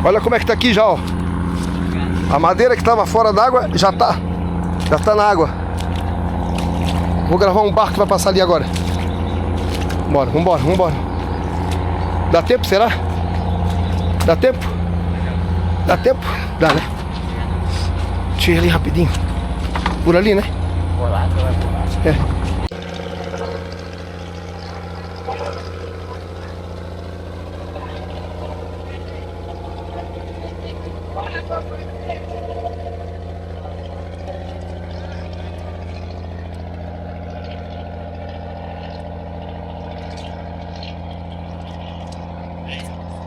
Olha como é que tá aqui já, ó. A madeira que tava fora d'água já tá na água. Vou gravar um barco que vai passar ali agora. Vambora. Dá tempo, será? Dá tempo? Dá tempo? Dá, né? Deixa eu ir ali rapidinho. Por ali, né? Por lá, tu vai por lá. É.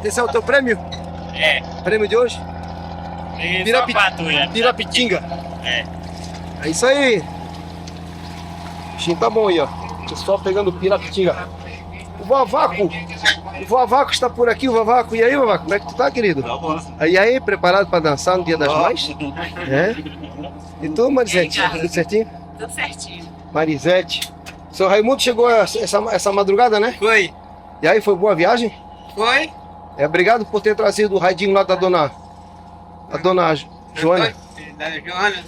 Esse é o teu prêmio? É. Prêmio de hoje? Pirapitinga. É. É isso aí. O bichinho tá bom aí, ó. Pessoal pegando pirapitinga. O Vavaco está por aqui, o Vavaco. E aí, Vavaco, como é que tu tá, querido? Tá bom. Aí, preparado para dançar no Dia das Mães? É? E tu, Marisete? Tudo certinho? Tudo certinho. Marisete. Seu Raimundo chegou essa madrugada, né? Foi. E aí, foi boa viagem? Foi. Obrigado por ter trazido o radinho lá da dona Joana. Da Joana.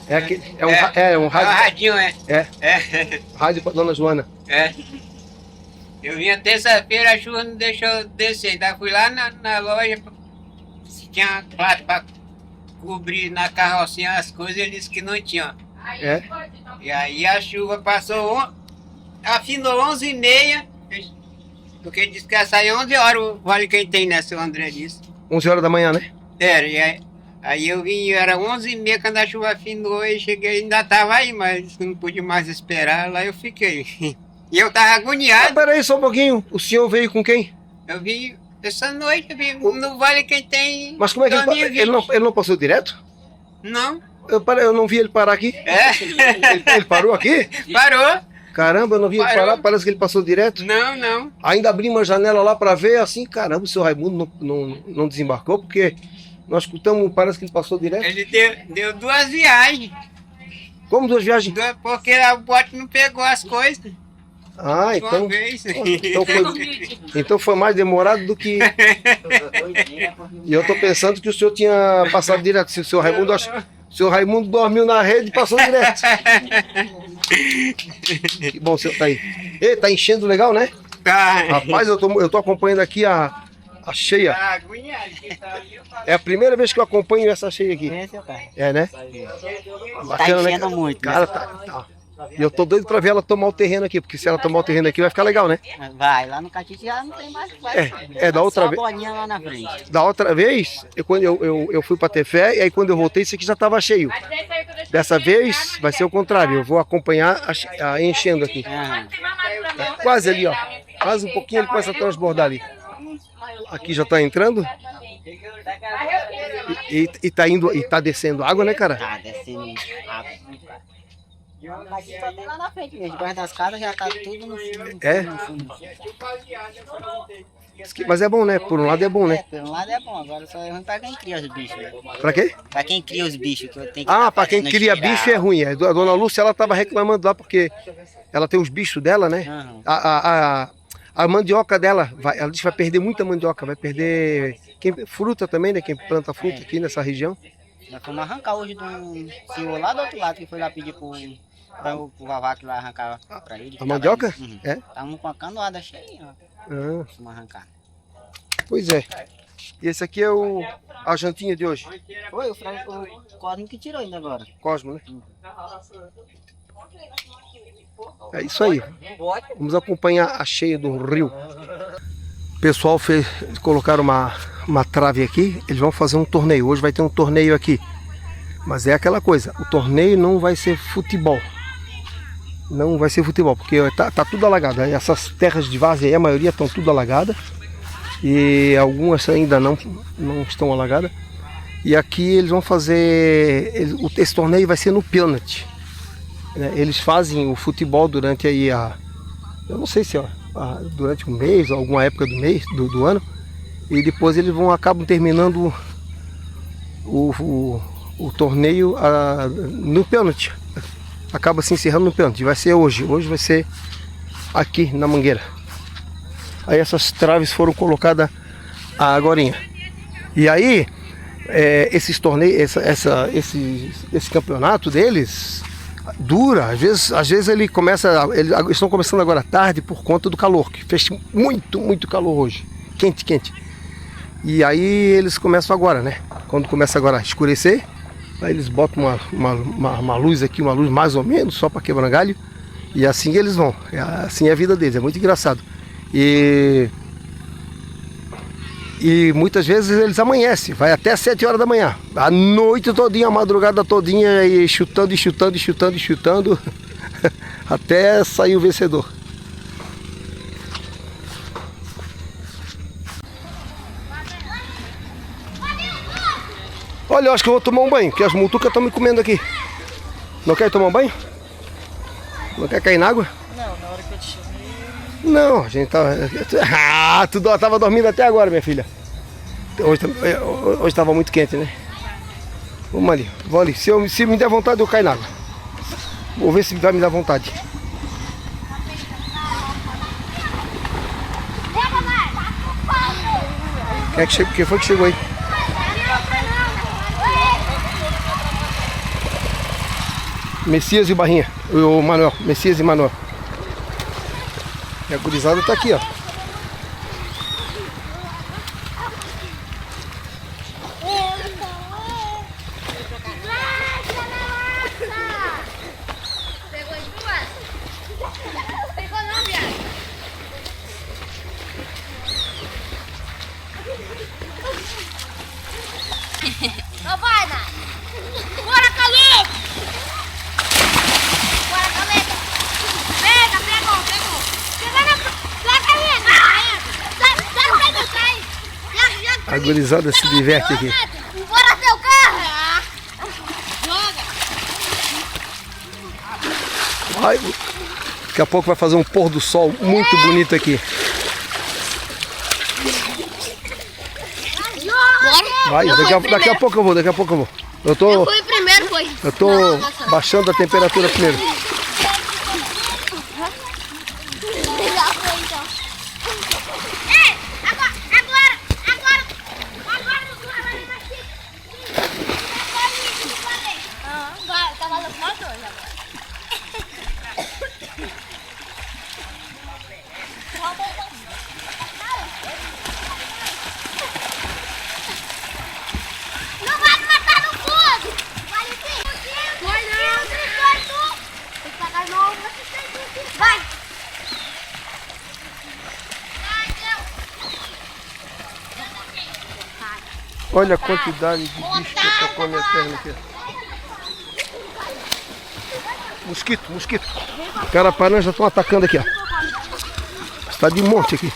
É um rádio. É um radinho, é. É, É. rádio pra dona Joana. É. Eu vinha terça-feira, a chuva não deixou eu descer. Daí fui lá na loja, se tinha plato pra cobrir na carrocinha as coisas, ele disse que não tinha. É. E aí a chuva passou, afinou 11h30, porque disse que ia sair 11 horas, o vale quem tem, né, seu André disse. 11 horas da manhã, né? Era, e aí eu vim, era 11h30 quando a chuva afinou e cheguei, ainda tava aí, mas não pude mais esperar, lá eu fiquei. E eu tava agoniado. Peraí só um pouquinho. O senhor veio com quem? Eu vim essa noite, eu vim no vale quem tem. Mas como é que ele não passou direto? Não. Eu não vi ele parar aqui. É. Ele parou aqui? Parou. Caramba, eu não vi ele Parou. parar. Parece que ele passou direto. Não. Ainda abri uma janela lá pra ver, assim, caramba, o seu Raimundo não desembarcou, porque nós escutamos, parece que ele passou direto. Ele deu 2 viagens. Como 2 viagens? Porque o bote não pegou as coisas. Ah, Uma vez. então foi mais demorado do que... E eu tô pensando que o senhor tinha passado direto. Se o seu Raimundo dormiu na rede e passou direto. Que bom o senhor tá aí. Ei, tá enchendo legal, né? Tá. Rapaz, eu tô acompanhando aqui a cheia. Tá agoniado, que tá ali, É a primeira vez que eu acompanho essa cheia aqui. É, seu cara. É, né? Tá Bacana, né, enchendo cara? muito. Cara, tá. E eu tô doido pra ver ela tomar o terreno aqui, porque se ela tomar o terreno aqui vai ficar legal, né? Vai, lá no Catite já não tem mais. Da outra Só vez. a bolinha lá na frente. Da outra vez, quando eu fui pra ter fé, e aí quando eu voltei, isso aqui já tava cheio. Dessa vez vai ser o contrário, eu vou acompanhar a enchendo aqui. Aham. Quase ali, ó. Quase um pouquinho ele começa a transbordar ali. Aqui já tá entrando. E tá indo, e tá descendo água, né, cara? Tá descendo água. Aqui só tem lá na frente mesmo. Debaixo das casas já tá tudo no fundo. É? No fundo. Mas é bom, né? Por um lado é bom, né? Por um lado é bom, agora só é ruim pra quem cria os bichos. Né? Pra quê? Pra quem cria os bichos. Que eu tenho que Ah, tá pra quem fazendo cria tirar. bicho é ruim. A dona Lúcia, ela tava reclamando lá porque ela tem os bichos dela, né? Aham. A mandioca dela, ela diz que vai perder muita mandioca, vai perder fruta também, né? Quem planta fruta aqui nessa região. Nós fomos arrancar hoje de um senhor lá do outro lado que foi lá pedir pro Vavaco lá arrancar pra ele. A mandioca? Uhum. É? Estávamos com a canoada cheia, ó. Ah, Vamos arrancar. pois é. E esse aqui é a jantinha de hoje. Foi o Cosmo que tirou ainda agora. Cosmo, né? É isso aí. Vamos acompanhar a cheia do rio. O pessoal colocaram uma trave aqui. Eles vão fazer um torneio. Hoje vai ter um torneio aqui. Mas é aquela coisa. O torneio não vai ser futebol. Não vai ser futebol. Porque tá tudo alagado. Essas terras de várzea aí, a maioria estão tudo alagadas. E algumas ainda não estão alagadas. E aqui eles vão fazer... Esse torneio vai ser no pênalti. Eles fazem o futebol durante aí eu não sei se durante um mês, alguma época do mês, do ano, e depois eles acabam terminando o torneio no pênalti. Acaba se encerrando no pênalti. Vai ser hoje vai ser aqui na Mangueira. Aí essas traves foram colocadas agorinha. E aí esses torneios, esse campeonato deles dura. Às vezes eles estão começando agora à tarde por conta do calor, que fez muito calor hoje, quente. E aí eles começam agora, né? Quando começa agora a escurecer, aí eles botam uma luz aqui, uma luz mais ou menos, só para quebrar galho. E assim eles vão. Assim é a vida deles, é muito engraçado. E muitas vezes eles amanhecem, vai até 7 horas da manhã. A noite todinha, a madrugada todinha, e chutando, até sair o vencedor. Olha, eu acho que eu vou tomar um banho, porque as mutucas estão me comendo aqui. Não quer tomar um banho? Não quer cair na água? Não, na hora que eu te chamei... Não, a gente tava... tu tava dormindo até agora, minha filha. Hoje estava muito quente, né? Vamos ali, vou ali. Se me der vontade, eu caio na água. Vou ver se vai me dar vontade. Quem foi que chegou aí? Messias e Barrinha, o Manuel, Messias e Manuel. E a gurizada tá aqui, ó. Não vai, Nath. Bora, Caleb! Bora, Caleb! Pegou! A gurizada se diverte aqui. Bora, teu carro! Joga! Daqui a pouco vai fazer um pôr do sol muito bonito aqui. Vai, daqui a pouco eu vou. Eu fui primeiro, foi. Eu tô baixando a temperatura primeiro. Vai! Olha a quantidade de bicho que atacou a minha perna aqui. Mosquito. Carapanã já estão atacando aqui, ó. Está de monte aqui.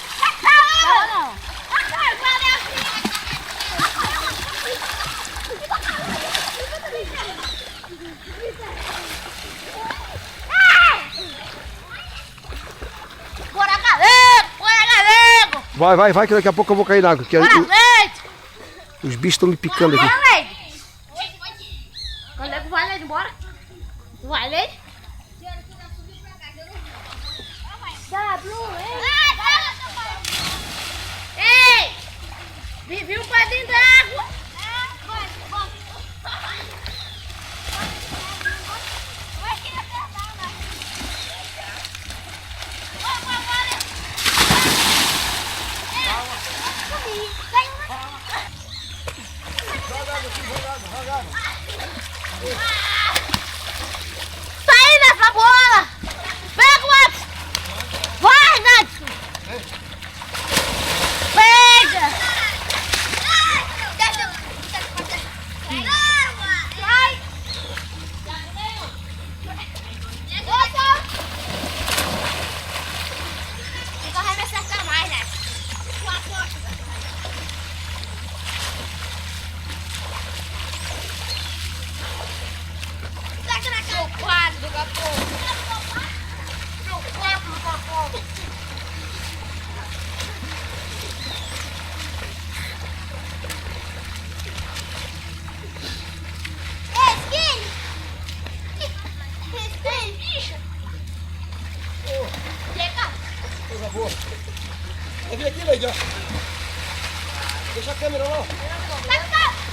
Bora, galego! Vai, que daqui a pouco eu vou cair na água. Os bichos estão me picando aqui. Bora, Leite! Galego, vai, Leite, bora! Vai, Leite! Ei! Viu um padrinho d'água! Sai nessa bola! Pega o Edson! Vai, Edson! Pega! Vai! Então vai me acertar mais, né? Meu quadro do capô! Meu quadro do capô! Vem aqui, Leide, ó. Deixa a câmera lá, ó.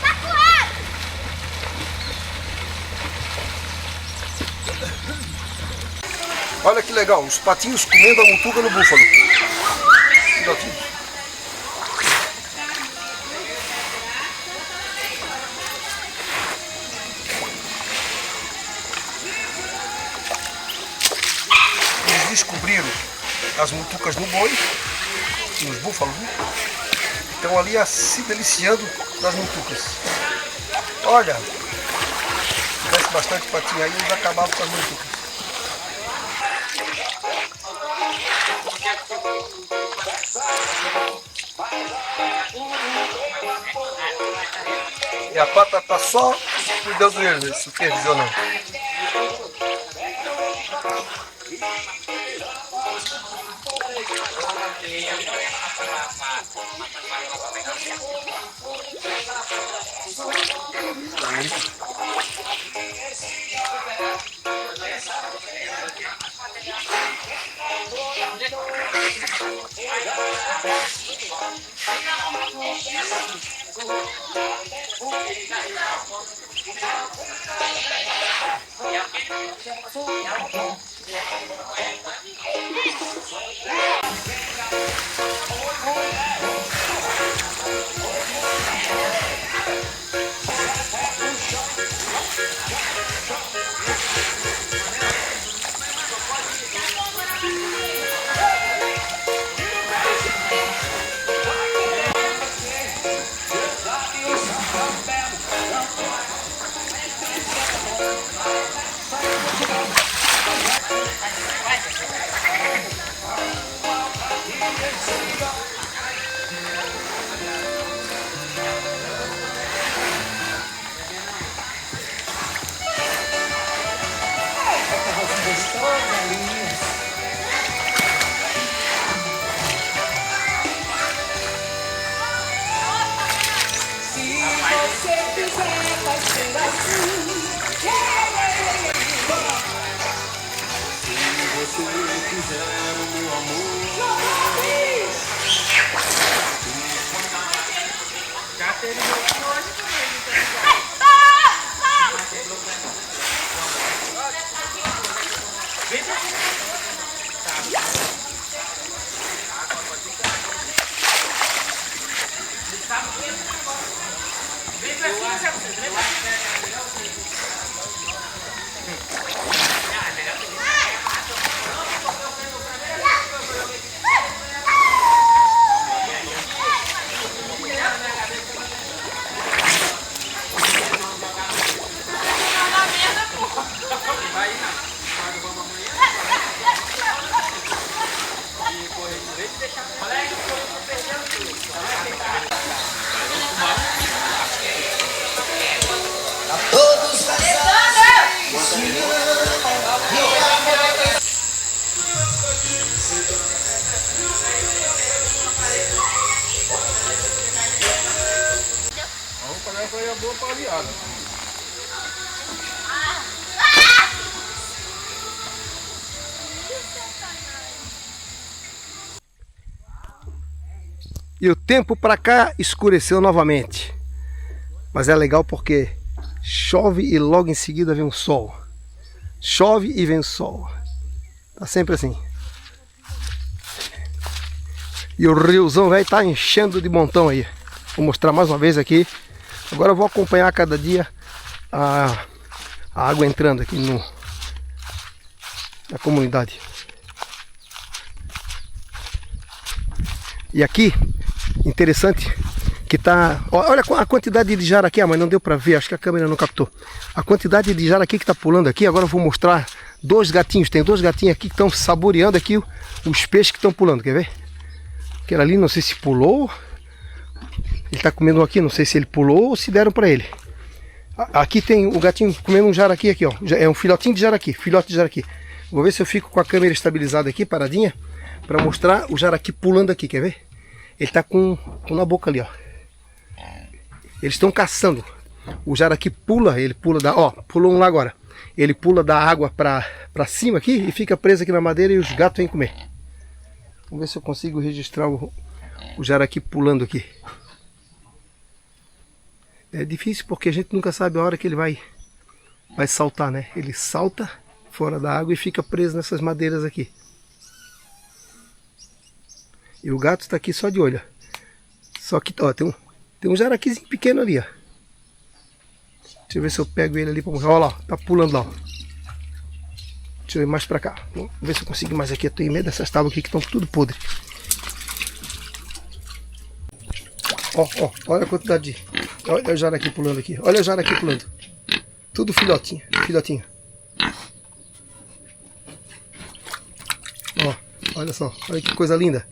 Tá com Olha que legal, os patinhos comendo a mutuca no búfalo. Filhotinho. Eles descobriram as mutucas no boi, nos búfalos, né? Estão ali se deliciando das mutucas. Olha, se tivesse bastante patinho aí, eles acabavam com as mutucas. E a pata tá só cuidando dele, supervisionando. E o tempo para cá escureceu novamente. Mas é legal porque chove e logo em seguida vem o sol. Chove e vem o sol. Tá sempre assim. E o riozão vai estar enchendo de montão aí. Vou mostrar mais uma vez aqui. Agora eu vou acompanhar a cada dia a água entrando aqui na comunidade. E aqui, interessante que tá... Olha a quantidade de jaraqui, mas não deu para ver, acho que a câmera não captou. A quantidade de jaraqui que tá pulando aqui. Agora eu vou mostrar dois gatinhos. Tem dois gatinhos aqui que estão saboreando aqui os peixes que estão pulando, quer ver? Aquele ali, não sei se pulou. Ele tá comendo um aqui, não sei se ele pulou ou se deram para ele. Aqui tem o gatinho comendo um jaraqui aqui, ó. É um filhotinho de jaraqui, filhote de jaraqui. Vou ver se eu fico com a câmera estabilizada aqui, paradinha, para mostrar o jaraqui pulando aqui, quer ver? Ele tá com na boca ali, ó. Eles estão caçando. O jaraqui pula, ele pula da... Ó, pulou um lá agora. Ele pula da água pra cima aqui e fica preso aqui na madeira e os gatos vêm comer. Vamos ver se eu consigo registrar o jaraqui pulando aqui. É difícil porque a gente nunca sabe a hora que ele vai saltar, né? Ele salta fora da água e fica preso nessas madeiras aqui. E o gato está aqui só de olho. Só que, ó, tem um jaraquizinho pequeno ali, ó. Deixa eu ver se eu pego ele ali para morrer. Olha lá, tá pulando lá, ó. Deixa eu ir mais para cá. Vamos ver se eu consigo mais aqui. Eu tenho medo dessas tábuas aqui que estão tudo podres. Ó, ó, olha a quantidade de... Olha o jaraqui pulando aqui. Olha o jaraqui pulando. Tudo filhotinho, filhotinho. Ó, olha só, olha que coisa linda.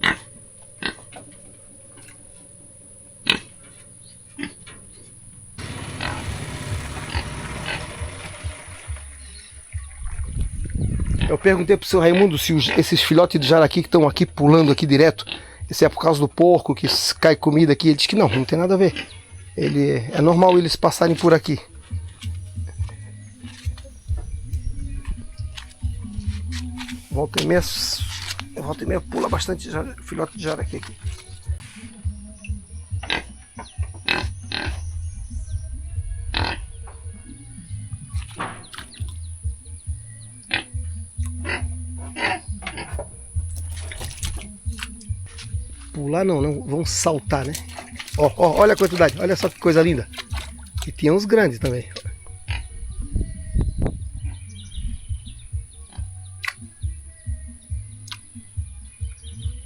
Eu perguntei pro seu Raimundo se esses filhotes de jaraqui que estão aqui pulando aqui direto, se é por causa do porco que cai comida aqui. Ele disse que não, não tem nada a ver. É normal eles passarem por aqui. Volta e meia pula bastante filhote de jaraqui aqui. Pular não vão saltar, né? Ó, ó, olha a quantidade, olha só que coisa linda. E tinha uns grandes também.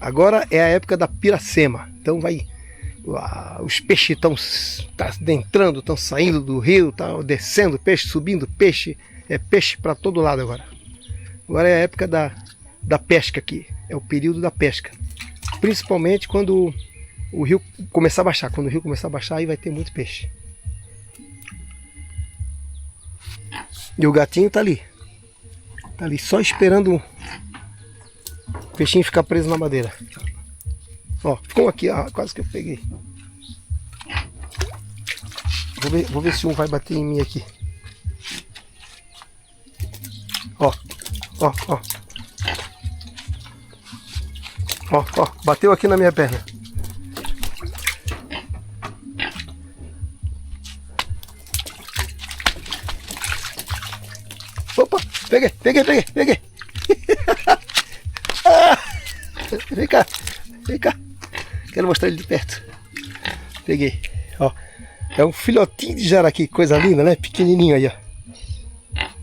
Agora é a época da piracema. Então os peixes estão entrando, estão saindo do rio, estão descendo, peixe subindo, peixe. É peixe para todo lado agora. Agora é a época da pesca aqui. É o período da pesca. Principalmente quando o rio começar a baixar. Quando o rio começar a baixar, aí vai ter muito peixe. E o gatinho tá ali. Tá ali só esperando o peixinho ficar preso na madeira. Ó, ficou aqui, ó, quase que eu peguei. Vou ver se um vai bater em mim aqui. Ó, ó, ó. Ó, ó, bateu aqui na minha perna. Opa, peguei. Ah, vem cá. Quero mostrar ele de perto. Peguei, ó. É um filhotinho de jaraqui, coisa linda, né? Pequenininho aí, ó.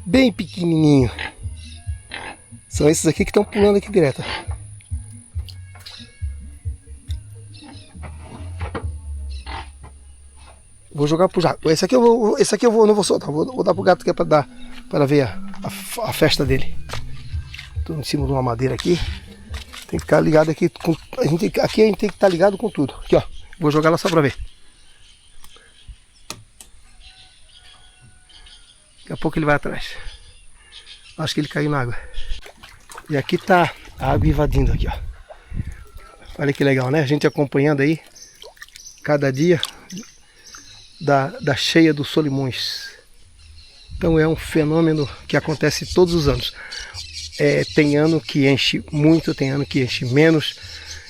Bem pequenininho. São esses aqui que estão pulando aqui direto. Vou jogar pro gato. Esse aqui eu não vou soltar. Vou dar pro gato que é para ver a festa dele. Estou em cima de uma madeira aqui. Tem que ficar ligado aqui. Aqui a gente tem que estar ligado com tudo. Aqui, ó. Vou jogar lá só para ver. Daqui a pouco ele vai atrás. Acho que ele caiu na água. E aqui tá a água invadindo aqui, ó. Olha que legal, né? A gente acompanhando aí cada dia da cheia dos Solimões. Então é um fenômeno que acontece todos os anos. Tem ano que enche muito, tem ano que enche menos.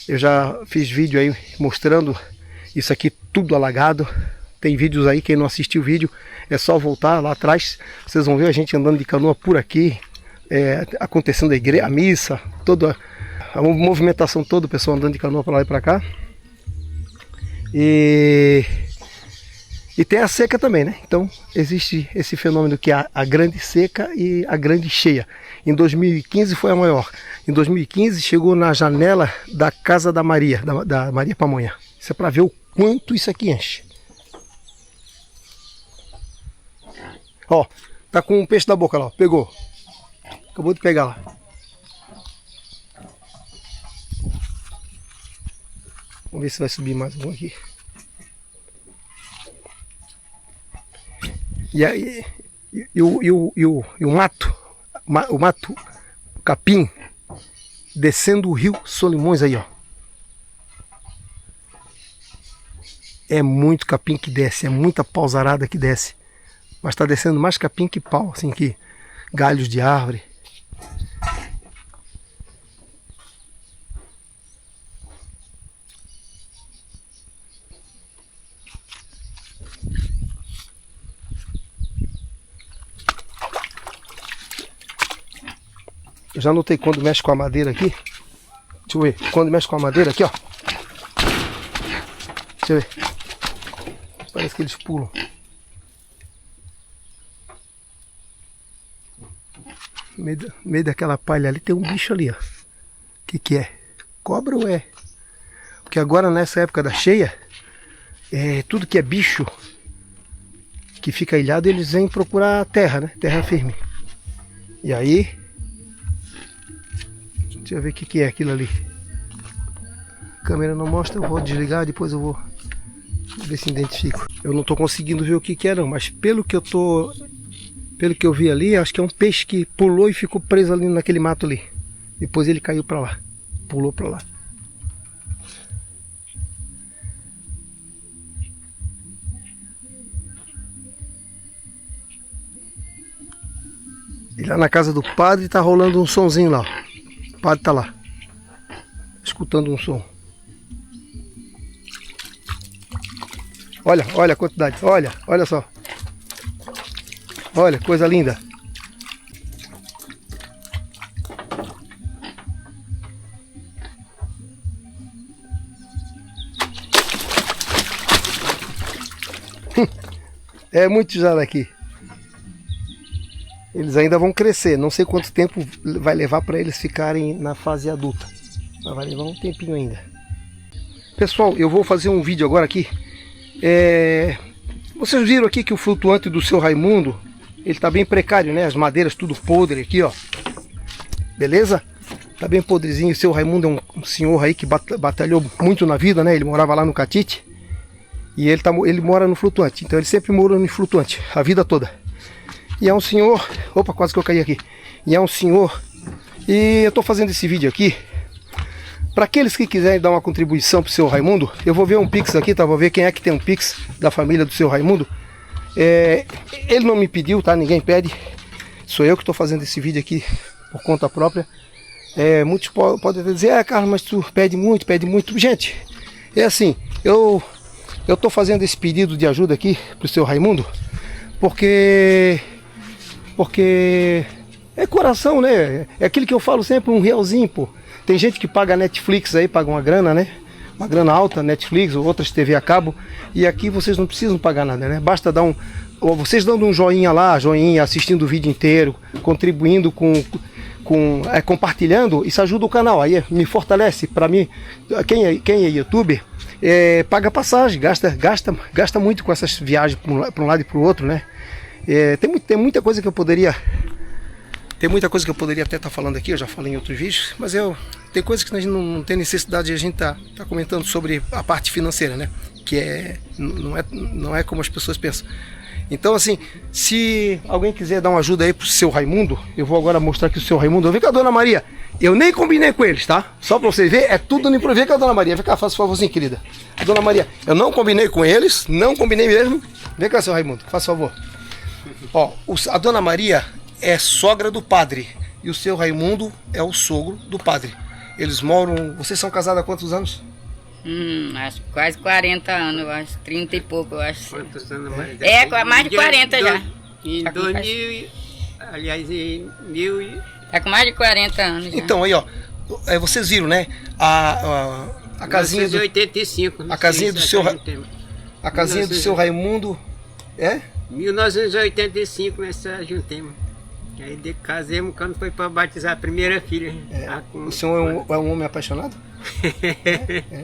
Eu já fiz vídeo aí mostrando isso aqui tudo alagado. Tem vídeos aí, quem não assistiu o vídeo é só voltar lá atrás. Vocês vão ver a gente andando de canoa por aqui, acontecendo a missa, toda a movimentação toda, o pessoal andando de canoa para lá e para cá. E tem a seca também, né? Então existe esse fenômeno que é a grande seca e a grande cheia. Em 2015 foi a maior. Em 2015 chegou na janela da casa da Maria, da Maria Pamonha. Isso é para ver o quanto isso aqui enche. Ó, tá com um peixe na boca lá, ó. Pegou. Acabou de pegar lá. Vamos ver se vai subir mais um aqui. E o mato, o capim, descendo o rio Solimões aí, ó. É muito capim que desce, é muita pausarada que desce. Mas está descendo mais capim que pau, assim, que galhos de árvore. Eu já notei quando mexe com a madeira aqui. Deixa eu ver. Quando mexe com a madeira aqui, ó. Deixa eu ver. Parece que eles pulam. No meio daquela palha ali tem um bicho ali, ó. O que é? Cobra ou é? Porque agora nessa época da cheia, tudo que é bicho que fica ilhado, eles vêm procurar terra, né? Terra firme. E aí, deixa eu ver o que é aquilo ali. A câmera não mostra, eu vou desligar, depois eu vou ver se identifico. Eu não estou conseguindo ver o que é não, mas pelo que eu vi ali, acho que é um peixe que pulou e ficou preso ali naquele mato ali. Depois ele caiu para lá, pulou para lá. E lá na casa do padre tá rolando um sonzinho lá. O padre tá lá, escutando um som. Olha a quantidade, olha só. Olha, coisa linda. É muito jaraqui. Eles ainda vão crescer, não sei quanto tempo vai levar para eles ficarem na fase adulta. Mas vai levar um tempinho ainda. Pessoal, eu vou fazer um vídeo agora aqui. Vocês viram aqui que o flutuante do seu Raimundo, ele tá bem precário, né? As madeiras tudo podre aqui, ó. Beleza? Tá bem podrezinho. O seu Raimundo é um senhor aí que batalhou muito na vida, né? Ele morava lá no Catite. E ele mora no flutuante. Então ele sempre morou no flutuante, a vida toda. E é um senhor... Opa, quase que eu caí aqui. E é um senhor... E eu tô fazendo esse vídeo aqui para aqueles que quiserem dar uma contribuição pro seu Raimundo. Eu vou ver um Pix aqui, tá? Vou ver quem é que tem um Pix da família do seu Raimundo. Ele não me pediu, tá? Ninguém pede. Sou eu que estou fazendo esse vídeo aqui por conta própria. Muitos podem dizer, Carlos, mas tu pede muito, pede muito. Gente, é assim, eu estou fazendo esse pedido de ajuda aqui pro seu Raimundo porque é coração, né? É aquilo que eu falo sempre, um realzinho, pô. Tem gente que paga Netflix aí, paga uma grana, né? Uma grana alta, Netflix ou outras TV a cabo. E aqui vocês não precisam pagar nada, né? Basta dar vocês dando um joinha lá, assistindo o vídeo inteiro, contribuindo compartilhando, isso ajuda o canal, aí me fortalece. Para mim, quem é youtuber, paga passagem, gasta muito com essas viagens para um lado e para o outro, né? Tem muita coisa que eu poderia... Tem muita coisa que eu poderia até estar falando aqui, eu já falei em outros vídeos, mas tem coisas que a gente não tem necessidade de a gente tá comentando sobre a parte financeira, né? Que não é como as pessoas pensam. Então, assim, se alguém quiser dar uma ajuda aí pro seu Raimundo, eu vou agora mostrar aqui o seu Raimundo. Vem cá, dona Maria. Eu nem combinei com eles, tá? Só pra vocês verem, é tudo no improviso. Vem cá, dona Maria. Vem cá, faça um favorzinho, querida. Dona Maria, eu não combinei com eles, não combinei mesmo. Vem cá, seu Raimundo, faça favor. Ó, a dona Maria é sogra do padre e o seu Raimundo é o sogro do padre. Eles moram... Vocês são casados há quantos anos? Acho quase 40 anos, eu acho. 30 e pouco, eu acho. Quantos anos mais? Mais de 40 já. Em 2000, aliás, em 1000... Tá com mais de 40 anos já. Então, aí, ó. Vocês viram, né? A casinha 1985. A casinha do seu... A casinha do seu Raimundo... 1985 nós juntemos. Aí casemos quando foi para batizar a primeira filha. O senhor é um homem apaixonado?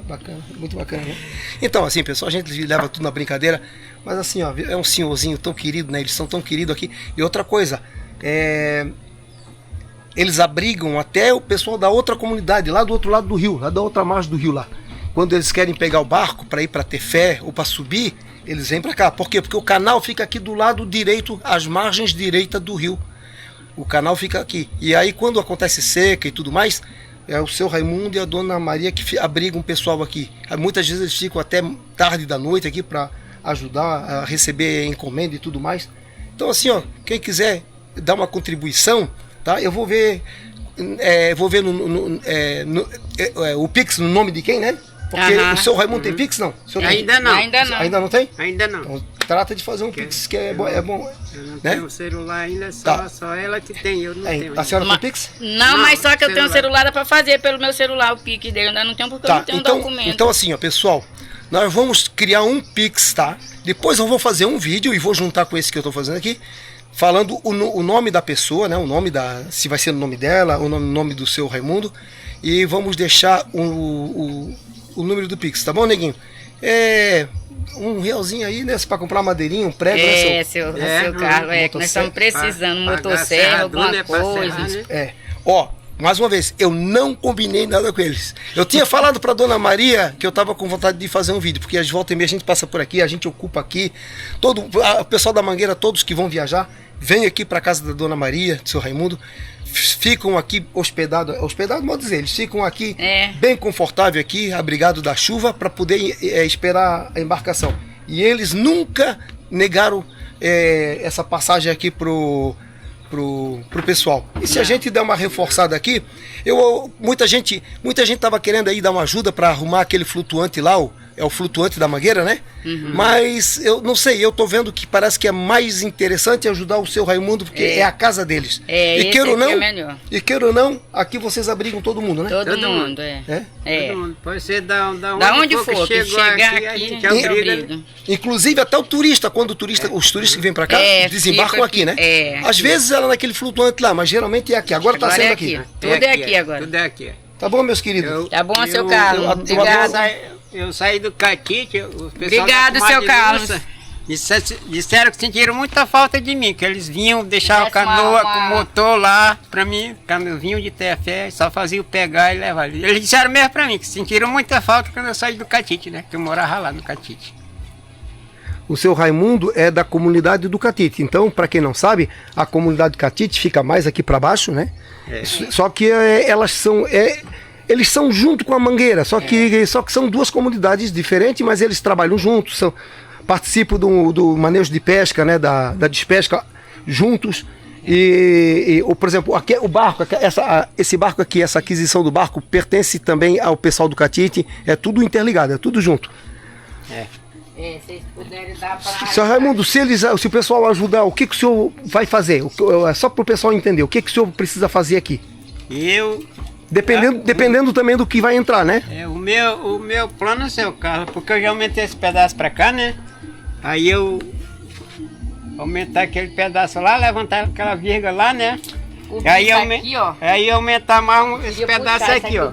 Bacana, muito bacana, né? Então, assim, pessoal, a gente leva tudo na brincadeira, mas assim, ó, é um senhorzinho tão querido, né? Eles são tão queridos aqui. E outra coisa, eles abrigam até o pessoal da outra comunidade, lá do outro lado do rio, lá da outra margem do rio lá. Quando eles querem pegar o barco para ir para Tefé ou para subir, eles vêm para cá. Por quê? Porque o canal fica aqui do lado direito, às margens direitas do rio. O canal fica aqui. E aí quando acontece seca e tudo mais, é o seu Raimundo e a dona Maria que abrigam o pessoal aqui. Muitas vezes eles ficam até tarde da noite aqui para ajudar a receber encomenda e tudo mais. Então assim, ó, quem quiser dar uma contribuição, tá? Eu vou ver, o Pix no nome de quem, né? Porque o seu Raimundo tem Pix, não? Ainda não. Ainda não. Ainda não tem? Ainda não. Então, trata de fazer um Pix, que é bom, Eu não né? tenho celular ainda, Tá. só ela que tem, eu não tenho. A senhora tem Mas- Pix? Não, mas só que eu tenho celular. celular dá pra fazer pelo meu celular o Pix dele. Eu ainda não tenho porque eu Tá, não tenho então, documento. então assim, ó, pessoal, nós vamos criar um Pix, tá? Depois eu vou fazer um vídeo e vou juntar com esse que eu tô fazendo aqui, falando o nome da pessoa, né? O nome se vai ser o nome dela, o nome do seu Raimundo, e vamos deixar o número do Pix, tá bom, neguinho? Um realzinho aí, né? Pra comprar madeirinha, um prego, né, seu? seu Carlos, que nós estamos precisando, Pagar motosserra, alguma serradura, pra coisa. serrar, né? Ó, mais uma vez, eu não combinei nada com eles. Eu tinha falado pra Dona Maria que eu tava com vontade de fazer um vídeo, porque às volta e meia a gente passa por aqui, a gente ocupa aqui. O pessoal da Mangueira, todos que vão viajar, vem aqui pra casa da Dona Maria, do seu Raimundo, ficam aqui hospedados, modo dizer, eles ficam aqui bem confortável aqui, abrigado da chuva, para poder esperar a embarcação. E eles nunca negaram essa passagem aqui pro pessoal. E se a gente der uma reforçada aqui, muita gente tava querendo aí dar uma ajuda para arrumar aquele flutuante lá, é o flutuante da Mangueira, né? Uhum. Mas eu não sei, eu tô vendo que parece que é mais interessante ajudar o seu Raimundo, porque é a casa deles. E queira ou não, é melhor. E queira ou não, aqui vocês abrigam todo mundo, né? Todo mundo, Todo mundo. Pode ser da onde for que chegar aqui, a gente é abriga. Inclusive até o turista, os turistas que vêm para cá, desembarcam aqui, né? Às vezes ela naquele flutuante lá, mas geralmente é aqui. Agora tá sendo aqui. Tudo é aqui agora. Tudo é aqui. Tá bom, meus queridos? Tá bom, seu Carlos. Obrigado. Eu saí do Catite, o pessoal Obrigado, seu Carlos. Disseram que sentiram muita falta de mim, que eles vinham deixar a canoa com o motor lá pra mim, vinham de terra, só faziam pegar e levar. Eles disseram mesmo pra mim que sentiram muita falta quando eu saí do Catite, né? Que eu morava lá no Catite. O seu Raimundo é da comunidade do Catite. Então, para quem não sabe, a comunidade do Catite fica mais aqui para baixo, né? Só que eles são junto com a Mangueira, só que são duas comunidades diferentes, mas eles trabalham juntos, participam do manejo de pesca, né, da despesca juntos. Por exemplo, aqui, o barco, esse barco aqui, essa aquisição do barco pertence também ao pessoal do Catite, é tudo interligado, é tudo junto. Se puderem dar para... Seu Raimundo, se o pessoal ajudar, o que o senhor vai fazer? Só para o pessoal entender, o que o senhor precisa fazer aqui? Dependendo também do que vai entrar, né? O meu plano é seu Carlos, porque eu já aumentei esse pedaço pra cá, né? Aí eu aumentar aquele pedaço lá, levantar aquela virga lá, né? Aí aumentar mais esse pedaço aqui, ó.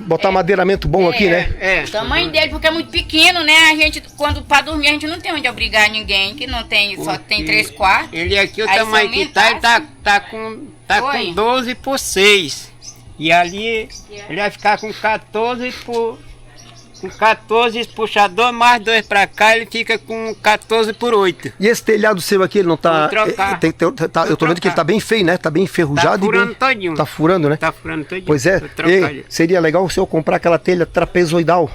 Botar madeiramento bom aqui, né? O tamanho dele, porque é muito pequeno, né? A gente, pra dormir, a gente não tem onde obrigar ninguém, que não tem, só tem 3 quartos. Ele aqui, o tamanho que tá, ele tá com 12 por 6. E ali ele vai ficar com 14 puxador, mais 2 pra cá, ele fica com 14 por 8. E esse telhado seu aqui, ele não tá... Vou trocar. Eu tô vendo que ele tá bem feio, né? Tá bem enferrujado. Tá furando todinho. Tá furando, né? Tá furando todinho. Pois é. Seria legal o senhor comprar aquela telha trapezoidal,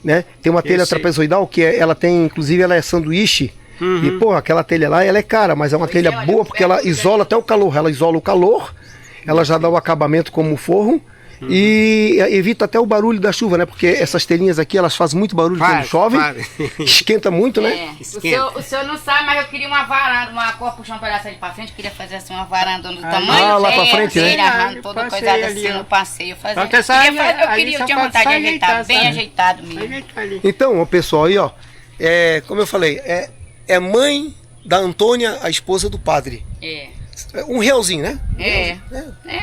né? Tem uma telha trapezoidal que ela tem, inclusive, ela é sanduíche. Uhum. E, pô, aquela telha lá, ela é cara, mas é uma telha boa porque ela isola até o calor. Ela isola o calor, ela já dá o acabamento como forro. E evita até o barulho da chuva, né? Porque essas telhinhas aqui, elas fazem muito barulho quando chove. Esquenta muito, né? O senhor não sabe, mas eu queria uma varanda, uma cor, puxar um pedaço ali pra frente. Eu queria fazer assim uma varanda do tamanho. Lá pra frente, né? Toda coisada assim no passeio. Eu tinha vontade de ajeitar, bem ajeitado mesmo. Então, pessoal, aí, ó. Como eu falei, é mãe da Antônia, a esposa do padre. Um realzinho, né?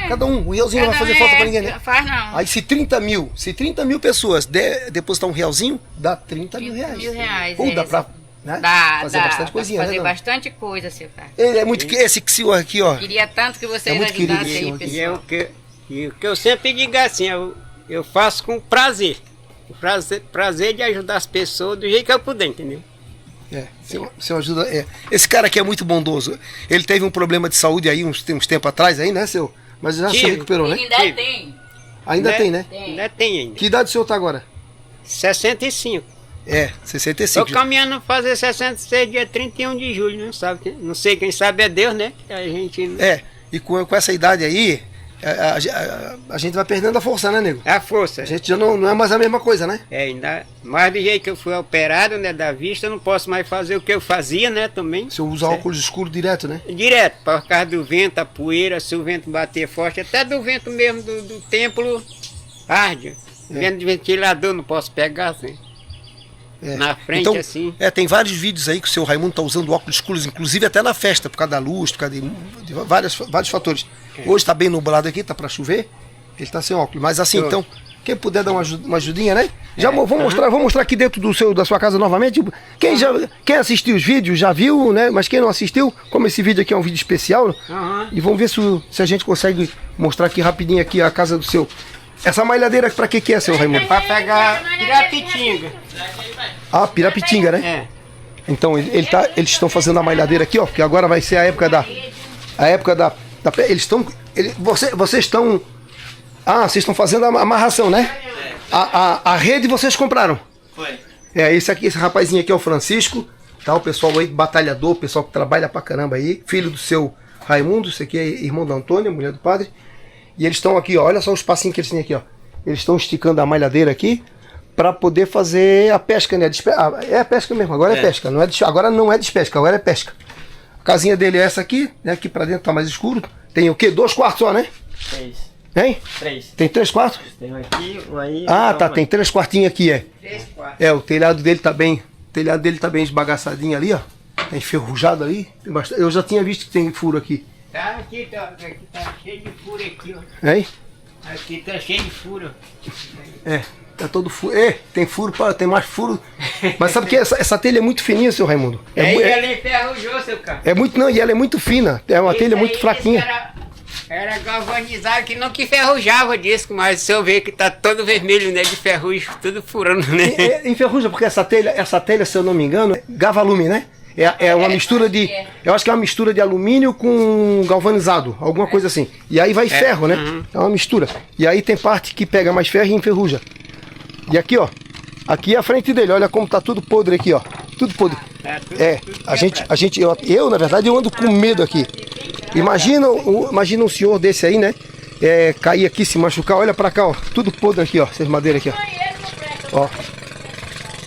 Cada um realzinho não vai fazer falta pra ninguém, né? Faz não. Aí se 30 mil pessoas depositar um realzinho, dá 30 mil reais. Pô, dá pra fazer bastante coisinha, fazer né? bastante coisa, seu cara. Esse senhor aqui, ó. Queria tanto que vocês ajudassem aí, pessoal. E o que eu sempre digo assim, eu faço com prazer. Prazer de ajudar as pessoas do jeito que eu puder, entendeu? Seu ajuda. Esse cara aqui é muito bondoso. Ele teve um problema de saúde aí uns tempos atrás, aí, né, seu? Mas já se recuperou, né? Ainda tem. Ainda tem, né? Ainda tem ainda. Que idade o senhor tá agora? 65. 65. Tô caminhando fazer 66 dia 31 de julho, não sabe? Não sei, quem sabe é Deus, né? A gente... E com essa idade aí, a gente vai perdendo a força, né, nego? A força. A gente já não é mais a mesma coisa, né? Ainda mais do jeito que eu fui operado, né, da vista, eu não posso mais fazer o que eu fazia, né, também. Você usa óculos escuros direto, né? Direto, por causa do vento, a poeira, se o vento bater forte, até do vento mesmo do templo, arde. Vento de ventilador não posso pegar, assim. Na frente, então, assim. Tem vários vídeos aí que o seu Raimundo tá usando óculos escuros, inclusive até na festa, por causa da luz, por causa de vários fatores. Hoje tá bem nublado aqui, tá para chover, ele tá sem óculos. Mas assim, então, quem puder dar uma ajudinha, né? Já vou mostrar aqui dentro da sua casa novamente. Quem assistiu os vídeos já viu, né? Mas quem não assistiu, como esse vídeo aqui é um vídeo especial, e vamos ver se a gente consegue mostrar aqui rapidinho aqui a casa do seu. Essa malhadeira pra que é, seu Raimundo? Pra pegar pirapitinga. Ah, pirapitinga, né? É. Então eles estão fazendo a malhadeira aqui, ó, porque agora vai ser a época da vocês estão fazendo a amarração, né? A rede vocês compraram. Foi. Esse rapazinho aqui é o Francisco, tá? O pessoal aí batalhador, o pessoal que trabalha pra caramba aí, filho do seu Raimundo, esse aqui é irmão da Antônia, mulher do padre. E eles estão aqui, ó, olha só o espacinho que eles têm aqui, ó. Eles estão esticando a malhadeira aqui para poder fazer a pesca, né? É a pesca mesmo, agora é pesca. Agora não é despesca, agora é pesca. A casinha dele é essa aqui, né? Aqui para dentro tá mais escuro. Tem o quê? 2 quartos só, né? 3. Hein? 3. Tem 3 quartos? Tem um aqui, um aí. Ah, tá, tem 3 quartinhos aqui, é. 3 quartos. O telhado dele tá bem esbagaçadinho ali, ó. Tá enferrujado ali. Eu já tinha visto que tem furo aqui. Tá aqui tá cheio de furo aqui, ó. Hein? Aqui tá cheio de furo. Tá todo furo. Tem furo, tem mais furo. Mas sabe que essa telha é muito fininha, seu Raimundo? Ela enferrujou, seu carro. E ela é muito fina. É uma telha muito fraquinha. Era galvanizado que não que enferrujava o disco, mas se eu ver que tá todo vermelho, né, de ferrugem, tudo furando, né? Enferruja, porque essa telha, se eu não me engano, é Gavalume, né? É uma mistura de... Eu acho que é uma mistura de alumínio com galvanizado, alguma coisa assim. E aí vai ferro, né? É uma mistura. E aí tem parte que pega mais ferro e enferruja. E aqui, ó. Aqui é a frente dele, olha como tá tudo podre aqui, ó. Tudo podre. Eu, na verdade, eu ando com medo aqui. Imagina um senhor desse aí, né? Cair aqui, se machucar. Olha pra cá, ó. Tudo podre aqui, ó. Essas madeiras aqui, ó.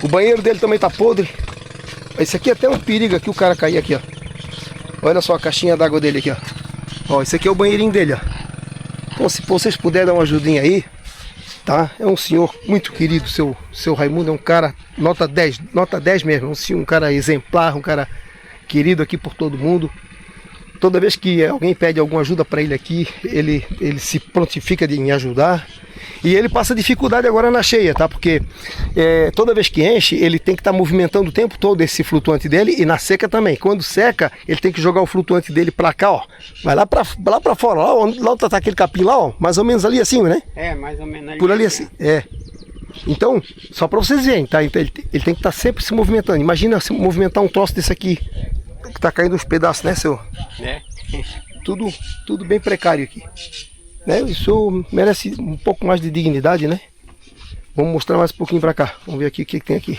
O banheiro dele também tá podre. Esse aqui é até um perigo aqui, o cara cair aqui, ó. Olha só a caixinha d'água dele aqui, ó. Esse aqui é o banheirinho dele, ó. Então, se vocês puderem dar uma ajudinha aí, tá? É um senhor muito querido, seu Raimundo é um cara nota 10 mesmo, um cara exemplar, um cara querido aqui por todo mundo. Toda vez que alguém pede alguma ajuda para ele aqui, ele se prontifica em ajudar. E ele passa dificuldade agora na cheia, tá? Porque toda vez que enche, ele tem que estar movimentando o tempo todo esse flutuante dele, e na seca também. Quando seca, ele tem que jogar o flutuante dele para cá, ó. Vai lá para fora, lá onde tá aquele capim lá, ó. Mais ou menos ali assim, né? Mais ou menos ali. Por ali assim, Então, só para vocês verem, tá? Então, ele tem que estar sempre se movimentando. Imagina se movimentar um troço desse aqui, que tá caindo uns pedaços, né, seu? Tudo bem precário aqui. Isso merece um pouco mais de dignidade, né? Vamos mostrar mais um pouquinho para cá. Vamos ver aqui o que tem aqui.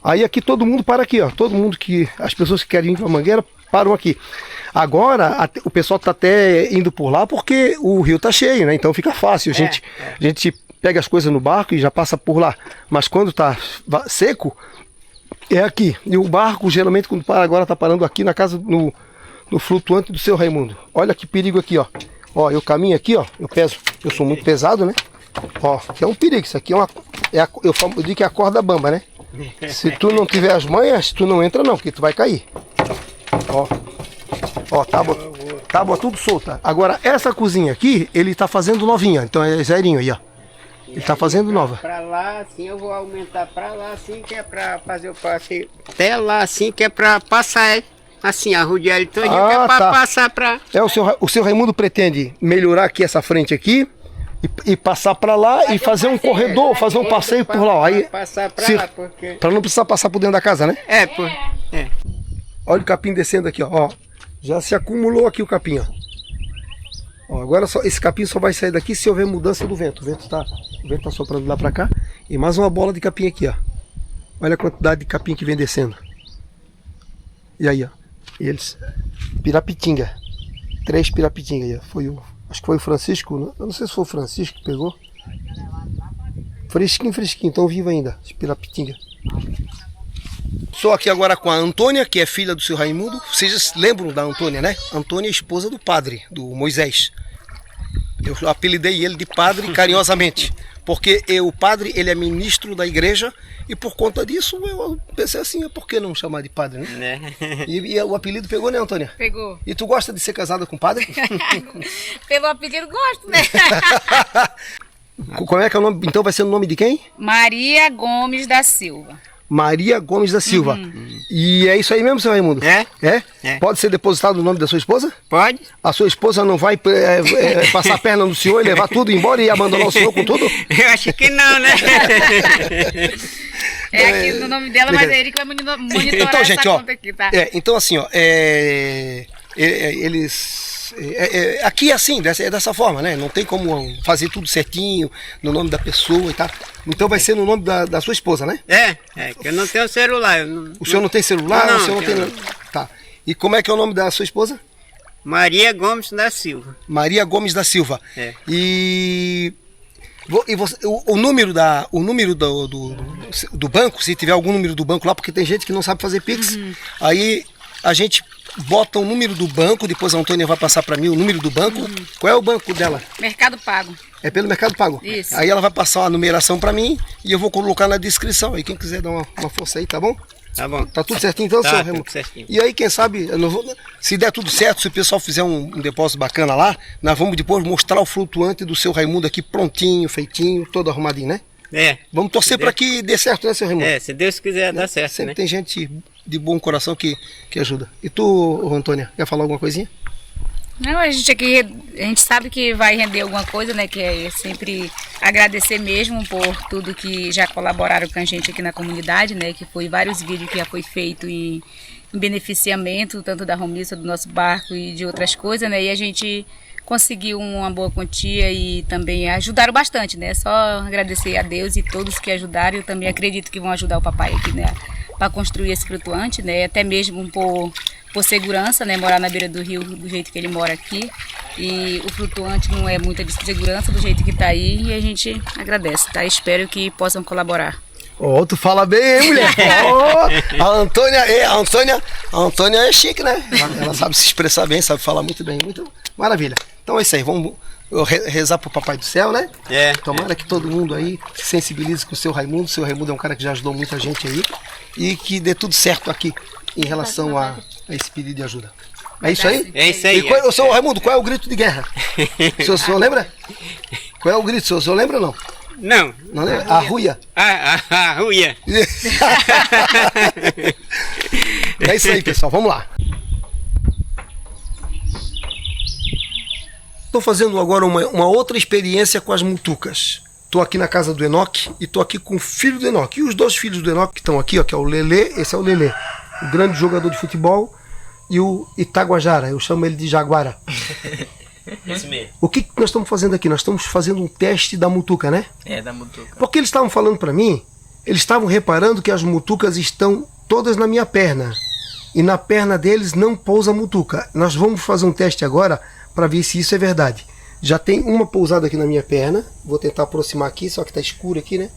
Aí aqui todo mundo para aqui, ó. As pessoas que querem ir para Mangueira param aqui. Agora o pessoal tá até indo por lá porque o rio tá cheio, né? Então fica fácil. A gente pega as coisas no barco e já passa por lá. Mas quando tá seco, é aqui. E o barco geralmente quando para agora tá parando aqui na casa, no flutuante do seu Raimundo. Olha que perigo aqui, ó. Ó, eu caminho aqui, ó, eu sou muito pesado, né? Ó, que é um perigo, isso aqui eu digo que é a corda bamba, né? Se tu não tiver as manhas, tu não entra não, porque tu vai cair. Ó, tábua tudo solta. Agora, essa cozinha aqui, ele tá fazendo novinha, então é zerinho aí, ó. Ele tá fazendo nova. Pra lá, assim, eu vou aumentar pra lá, assim, que é pra fazer o passe. Até lá, assim, que é pra passar, assim, a rodear ele todinho, que é pra passar pra... O seu Raimundo pretende melhorar aqui essa frente aqui e passar pra lá e fazer um corredor, fazer um passeio por lá. Aí, passar pra lá, porque... Pra não precisar passar por dentro da casa, né? Olha o capim descendo aqui, ó. Já se acumulou aqui o capim, ó. Agora esse capim só vai sair daqui se houver mudança do vento. O vento tá soprando lá pra cá. E mais uma bola de capim aqui, ó. Olha a quantidade de capim que vem descendo. E aí, ó. E eles... Pirapitinga. 3 pirapitinga aí, ó. Foi Acho que foi o Francisco, eu não sei se foi o Francisco que pegou. Fresquinho, estão vivo ainda, Pirapitinga. Estou aqui agora com a Antônia, que é filha do seu Raimundo. Vocês lembram da Antônia, né? Antônia é esposa do padre, do Moisés. Eu apelidei ele de padre carinhosamente, porque o padre ele é ministro da igreja e por conta disso eu pensei assim, por que não chamar de padre, né? E o apelido pegou, né, Antônia? Pegou. E tu gosta de ser casada com padre? Pelo apelido gosto, né? Como é que é o nome? Então vai ser o nome de quem? Maria Gomes da Silva. Maria Gomes da Silva. E é isso aí mesmo, seu Raimundo? É. Pode ser depositado o nome da sua esposa? Pode? A sua esposa não vai passar a perna no senhor e levar tudo embora e abandonar o senhor com tudo? Eu acho que não, né? É aqui no nome dela, mas é ele que vai monitorar então, gente, essa ó, conta aqui, tá? Então assim, ó, eles... aqui é assim, dessa forma, né? Não tem como fazer tudo certinho, no nome da pessoa e tal. Então vai ser no nome da sua esposa, né? Que eu não tenho celular. O senhor não tem celular? Não, o senhor não tem... Tá. E como é que é o nome da sua esposa? Maria Gomes da Silva. Maria Gomes da Silva. É. E você, o número do banco, se tiver algum número do banco lá, porque tem gente que não sabe fazer Pix, aí a gente bota o número do banco, depois a Antônia vai passar para mim o número do banco. Qual é o banco dela? Mercado Pago. É pelo Mercado Pago? Isso. Aí ela vai passar uma numeração para mim e eu vou colocar na descrição. Aí quem quiser dar uma força aí, tá bom? Tá bom. Tá tudo certinho então, Tá, senhor tudo Raimundo? certinho. E aí, quem sabe, se der tudo certo, se o pessoal fizer um depósito bacana lá, nós vamos depois mostrar o flutuante do seu Raimundo aqui prontinho, feitinho, todo arrumadinho, né? Vamos torcer para que dê certo, né, seu Raimundo? Se Deus quiser, dá certo, Sempre né? tem gente de bom coração que ajuda. E tu, Antônia, quer falar alguma coisinha? Não, a gente sabe que vai render alguma coisa, né? Que é sempre agradecer mesmo por tudo que já colaboraram com a gente aqui na comunidade, né? Que foi vários vídeos que já foi feito em beneficiamento, tanto da Romissa, do nosso barco e de outras coisas, né? E a gente conseguiu uma boa quantia e também ajudaram bastante, né? Só agradecer a Deus e todos que ajudaram. Eu também acredito que vão ajudar o papai aqui, né? Para construir esse flutuante, né? Até mesmo por segurança, né? Morar na beira do rio do jeito que ele mora aqui. E o flutuante não é muita de segurança do jeito que está aí e a gente agradece, tá? Espero que possam colaborar. Tu fala bem, hein, mulher? A Antônia é chique, né? Ela sabe se expressar bem, sabe falar muito bem. Muito maravilha. Então é isso aí, vamos rezar pro Papai do Céu, né? Tomara que todo mundo aí se sensibilize com o seu Raimundo. O seu Raimundo é um cara que já ajudou muita gente aí. E que dê tudo certo aqui em relação a esse pedido de ajuda. É isso aí? É isso aí. E seu Raimundo, qual é o grito de guerra? O senhor lembra? Qual é o grito? O senhor lembra ou não? Não. Não lembra? Arruia. Arruia. É isso aí, pessoal. Vamos lá. Estou fazendo agora uma outra experiência com as mutucas. Estou aqui na casa do Enoque e estou aqui com o filho do Enoque. E os dois filhos do Enoque que estão aqui, ó, que é o Lelê, esse é o Lelê, o grande jogador de futebol, e o Itaguajara, eu chamo ele de Jaguara. Esse mesmo. O que nós estamos fazendo aqui? Nós estamos fazendo um teste da mutuca, né? Da mutuca. Porque eles estavam falando para mim, eles estavam reparando que as mutucas estão todas na minha perna. E na perna deles não pousa mutuca. Nós vamos fazer um teste agora para ver se isso é verdade. Já tem uma pousada aqui na minha perna. Vou tentar aproximar aqui, só que tá escuro aqui, né?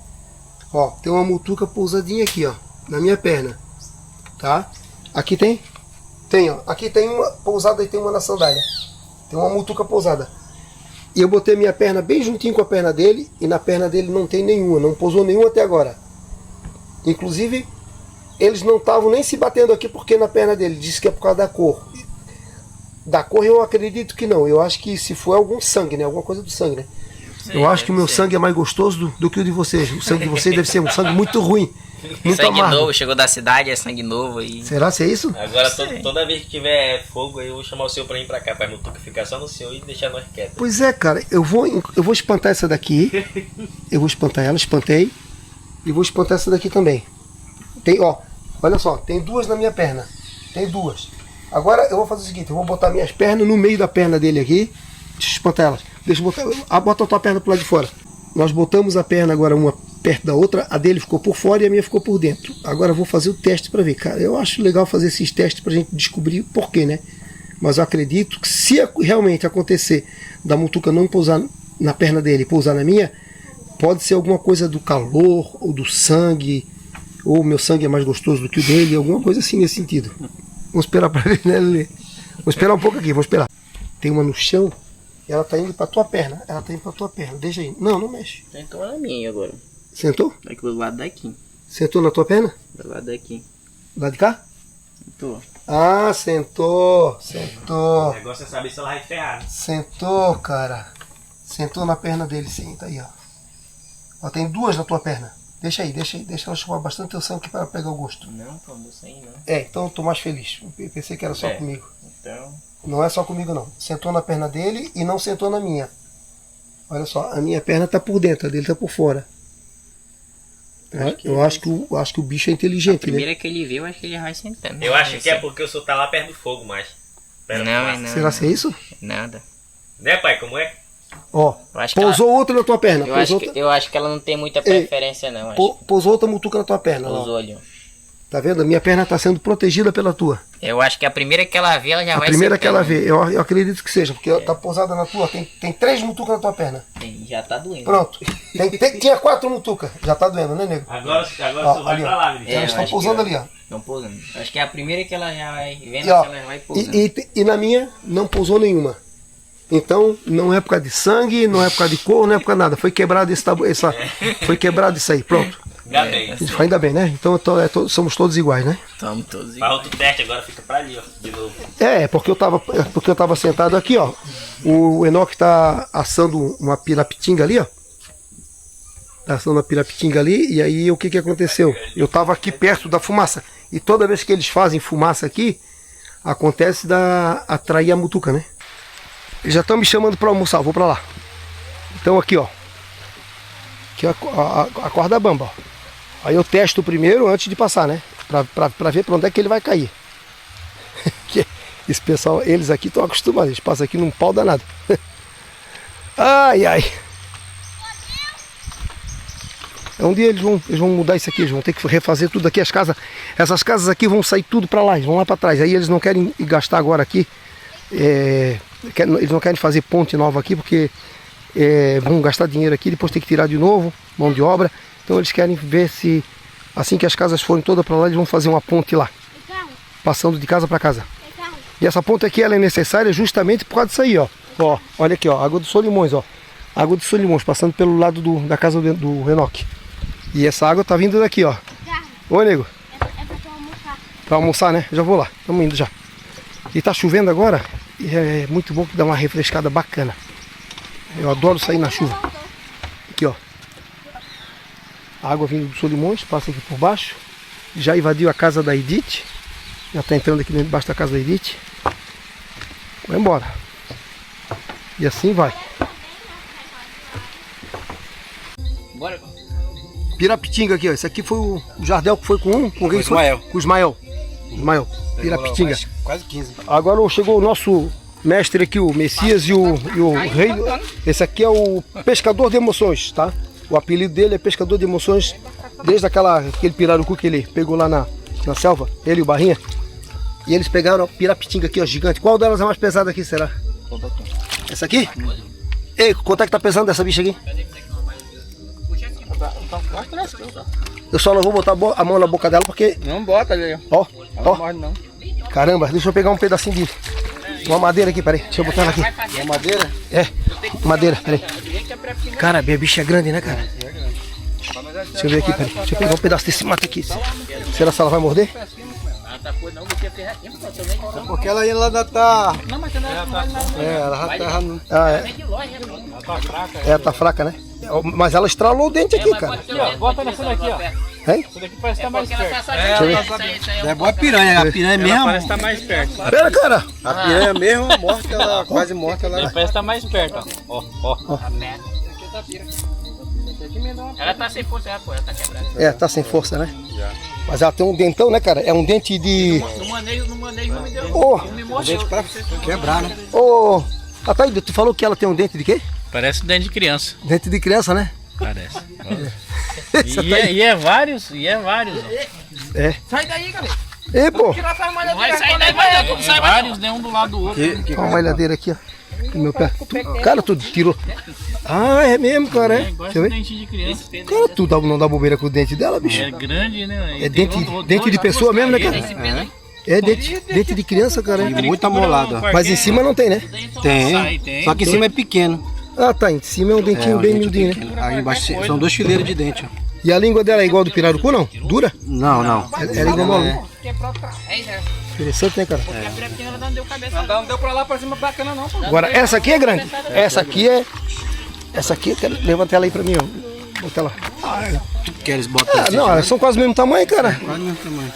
Ó, tem uma mutuca pousadinha aqui, ó, na minha perna. Tá? Aqui tem? Tem, ó. Aqui tem uma pousada e tem uma na sandália. Tem uma mutuca pousada. E eu botei minha perna bem juntinho com a perna dele. E na perna dele não tem nenhuma. Não pousou nenhuma até agora. Inclusive, eles não estavam nem se batendo aqui porque na perna dele. Disse que é por causa da cor. Da cor eu acredito que não. Eu acho que se for algum sangue, né? Alguma coisa do sangue, né? Sim, eu acho que o meu sangue é mais gostoso do que o de vocês. O sangue de vocês deve ser um sangue muito ruim. Muito sangue amargo. Novo, chegou da cidade, é sangue novo. E... Será que é isso? Agora toda vez que tiver fogo, eu vou chamar o senhor pra vir pra cá, pra mutuca ficar só no senhor e deixar nós quietos. Pois é, cara, eu vou espantar essa daqui. Eu vou espantar ela, espantei. E vou espantar essa daqui também. Tem, ó, olha só, tem duas na minha perna. Tem duas. Agora eu vou fazer o seguinte, eu vou botar minhas pernas no meio da perna dele aqui. Deixa eu espantar elas. Deixa eu botar. Bota a tua perna pro lado de fora. Nós botamos a perna agora uma perto da outra, a dele ficou por fora e a minha ficou por dentro. Agora eu vou fazer o teste para ver, cara. Eu acho legal fazer esses testes pra gente descobrir por quê, né? Mas eu acredito que se realmente acontecer da mutuca não pousar na perna dele e pousar na minha, pode ser alguma coisa do calor ou do sangue, ou o meu sangue é mais gostoso do que o dele, alguma coisa assim nesse sentido. Vamos esperar para ver, né, Lelê? Vamos esperar um pouco aqui, vamos esperar. Tem uma no chão, ela tá indo para tua perna. Ela tá indo para tua perna, deixa aí. Não, não mexe. Sentou na minha agora. Sentou? Aqui do lado daqui. Sentou na tua perna? Do lado daqui. Lá de cá? Sentou. Ah, sentou. O Sentou. negócio é saber se ela vai ferrar. Sentou, cara. Sentou na perna dele, sim, tá aí, ó. Ó, tem duas na tua perna. Deixa aí, deixa ela chupar bastante teu sangue para pegar o gosto. Não, pô, não sei não. É, então eu tô mais feliz. Eu pensei que era só comigo. Então. Não é só comigo, não. Sentou na perna dele e não sentou na minha. Olha só, a minha perna tá por dentro, a dele tá por fora. Eu acho que o bicho é inteligente, né? Primeiro que ele viu, acho que ele já vai sentando. Eu acho que é porque o senhor tá lá perto do fogo mais. Perto da fumaça. Não. Será que é isso? Nada. Né, pai? Como é? Ó, Eu acho que pousou outra na tua perna. eu acho que ela não tem muita preferência, não. Pousou outra mutuca na tua perna. Pousou Ó. ali, ó. Tá vendo? A minha perna tá sendo protegida pela tua. Eu acho que a primeira que ela vê, ela já A vai primeira que ela sentando. vê, eu acredito que seja, porque tá pousada na tua. Tem 3 mutucas na tua perna. Tem, já tá doendo. Pronto. Tinha 4 mutucas. Já tá doendo, né, nego? Agora o senhor vai ali, ó. pra lá, menino. Elas eu estão acho pousando que ali, ó. Estão pousando. Acho que é a primeira que ela já vai vendo, E, ó, que ela vai pousando. e na minha não pousou nenhuma. Então não é por causa de sangue, não é por causa de cor, não é por causa de nada. Foi quebrado foi quebrado isso aí, pronto. Ainda bem. Ainda bem, né? Então somos todos iguais, né? Estamos todos Faz iguais. outro teste agora, fica pra ali, ó. De novo. Porque eu tava sentado aqui, ó. O Enoque tá assando uma pirapitinga ali, ó. Tá assando uma pirapitinga ali, e aí o que aconteceu? Eu tava aqui perto da fumaça. E toda vez que eles fazem fumaça aqui, acontece da atrair a mutuca, né? Eles já estão me chamando para almoçar, vou para lá. Então aqui, ó. Aqui a corda bamba, ó. Aí eu testo primeiro antes de passar, né? Pra ver para onde é que ele vai cair. Esse pessoal, eles aqui estão acostumados, eles passam aqui num pau danado. Ai, ai. Um dia eles vão mudar isso aqui, eles vão ter que refazer tudo aqui, as casas. Essas casas aqui vão sair tudo para lá, eles vão lá para trás. Aí eles não querem gastar agora aqui. Eles não querem fazer ponte nova aqui porque vão gastar dinheiro aqui, depois tem que tirar de novo, mão de obra. Então eles querem ver se assim que as casas forem todas para lá, eles vão fazer uma ponte lá, passando de casa para casa. E essa ponte aqui ela é necessária justamente por causa disso aí, ó. Ó, olha aqui, ó, água do Solimões, ó. Água do Solimões, passando pelo lado da casa do Enoque. E essa água tá vindo daqui, ó. Oi, nego. É pra tu almoçar. Pra almoçar, né? Já vou lá, estamos indo já. E tá chovendo agora, e é muito bom que dá uma refrescada bacana. Eu adoro sair na chuva. Aqui, ó. A água vindo do Solimões, passa aqui por baixo. Já invadiu a casa da Edith. Já tá entrando aqui debaixo da casa da Edith. Vai embora. E assim vai. Bora. Pirapitinga aqui, ó. Esse aqui foi o Jardel que foi com quem foi? Ismael. Com o Ismael. Ismael. Pirapitinga. Quase 15. Agora chegou o nosso mestre aqui, o Messias e o rei. Esse aqui é o pescador de emoções, tá? O apelido dele é pescador de emoções desde aquele pirarucu que ele pegou lá na selva, ele e o Barrinha. E eles pegaram a pirapitinga aqui, ó, gigante. Qual delas é mais pesada aqui, será? Essa aqui? Ei, quanto é que tá pesando essa bicha aqui? Eu só não vou botar a mão na boca dela porque... Não bota ali, Ó, ó. morde não. Caramba, deixa eu pegar um pedacinho de... Uma madeira aqui, peraí. Deixa eu botar ela aqui. Uma madeira? É, madeira, peraí. Cara, minha bicha é grande, né, cara? Deixa eu ver aqui, peraí. Deixa eu pegar um pedaço desse mato aqui. Será que ela vai morder? É porque ela ainda lá tá... ela já tá... Ah, é. Tá fraca, né? Mas ela estralou o dente aqui, cara. Bota nessa daqui, ó. Hein? Essa daqui parece que tá mais perto. É boa piranha, a piranha mesmo. Parece que tá mais perto. Pera, cara. A piranha mesmo, morta, ela quase morta. Ela... Parece que tá mais perto, ó. Ó. Ela tá sem força, pô, ela tá quebrada. É, tá sem força, né? Mas ela tem um dentão, né, cara? É um dente de... No manejo não me deu. Ô, Dente pra quebrar, né? ô... Ataíde, tu falou que ela tem um dente de quê? Parece dente de criança. Dente de criança, né? Parece. E é vários. É. Sai daí, galera. Ei, pô. Não vai sair daí, mas não sai vários, né? Um do lado do outro. Olha uma malhadeira aqui, ó. No meu pé. Cara, tu tirou. Ah, é mesmo, cara, é. Igual Deixa eu esse ver. dente de criança. Cara, tu não dá bobeira com o dente dela, bicho. É grande, né? É dente de pessoa mesmo, né, cara? É dente de criança, cara. E muito amolado. Mas em cima não tem, né? Tem. Só que em cima é pequeno. Ah, tá. Em cima é um dentinho bem miudinho, né? Aí embaixo são 2 fileiros de dente. Ó. E a língua dela é igual do pirarucu, não? Dura? Não, não. É língua mole. Interessante, né, cara? Não deu pra lá pra cima bacana, não, pô. Agora, essa aqui é grande. Essa aqui, levanta ela aí pra mim, ó. Bota ela. Tu queres botar Ah, não, elas são quase o mesmo tamanho, cara. Quase o mesmo tamanho.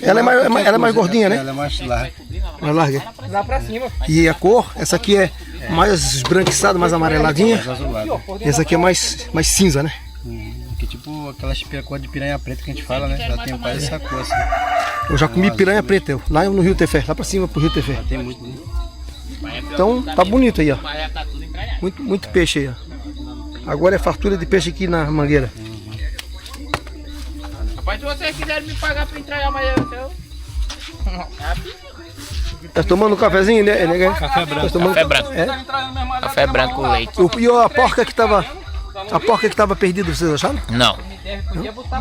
Ela é mais gordinha, né? Ela é mais larga. Mais larga. Dá pra cima. E a cor, essa aqui é mais esbranquiçada, mais amareladinha. Mais azulado. Essa aqui é mais cinza, né? Que tipo aquelas cor de piranha preta que a gente fala, né? Ela tem quase essa cor assim. Eu já comi piranha preta, eu, lá no Rio Tefé, lá pra cima pro Rio Tefé. Tem muito. Né? Então tá bonito aí, ó. Muito peixe aí, ó. Agora é fartura de peixe aqui na mangueira. Rapaz, se vocês quiserem me pagar pra entrar, mas eu... Tá tomando um cafezinho, né? Café branco. Tá tomando... Café branco. É? Café branco com leite. E a porca que tava... A porca que tava perdida, vocês acharam? Não.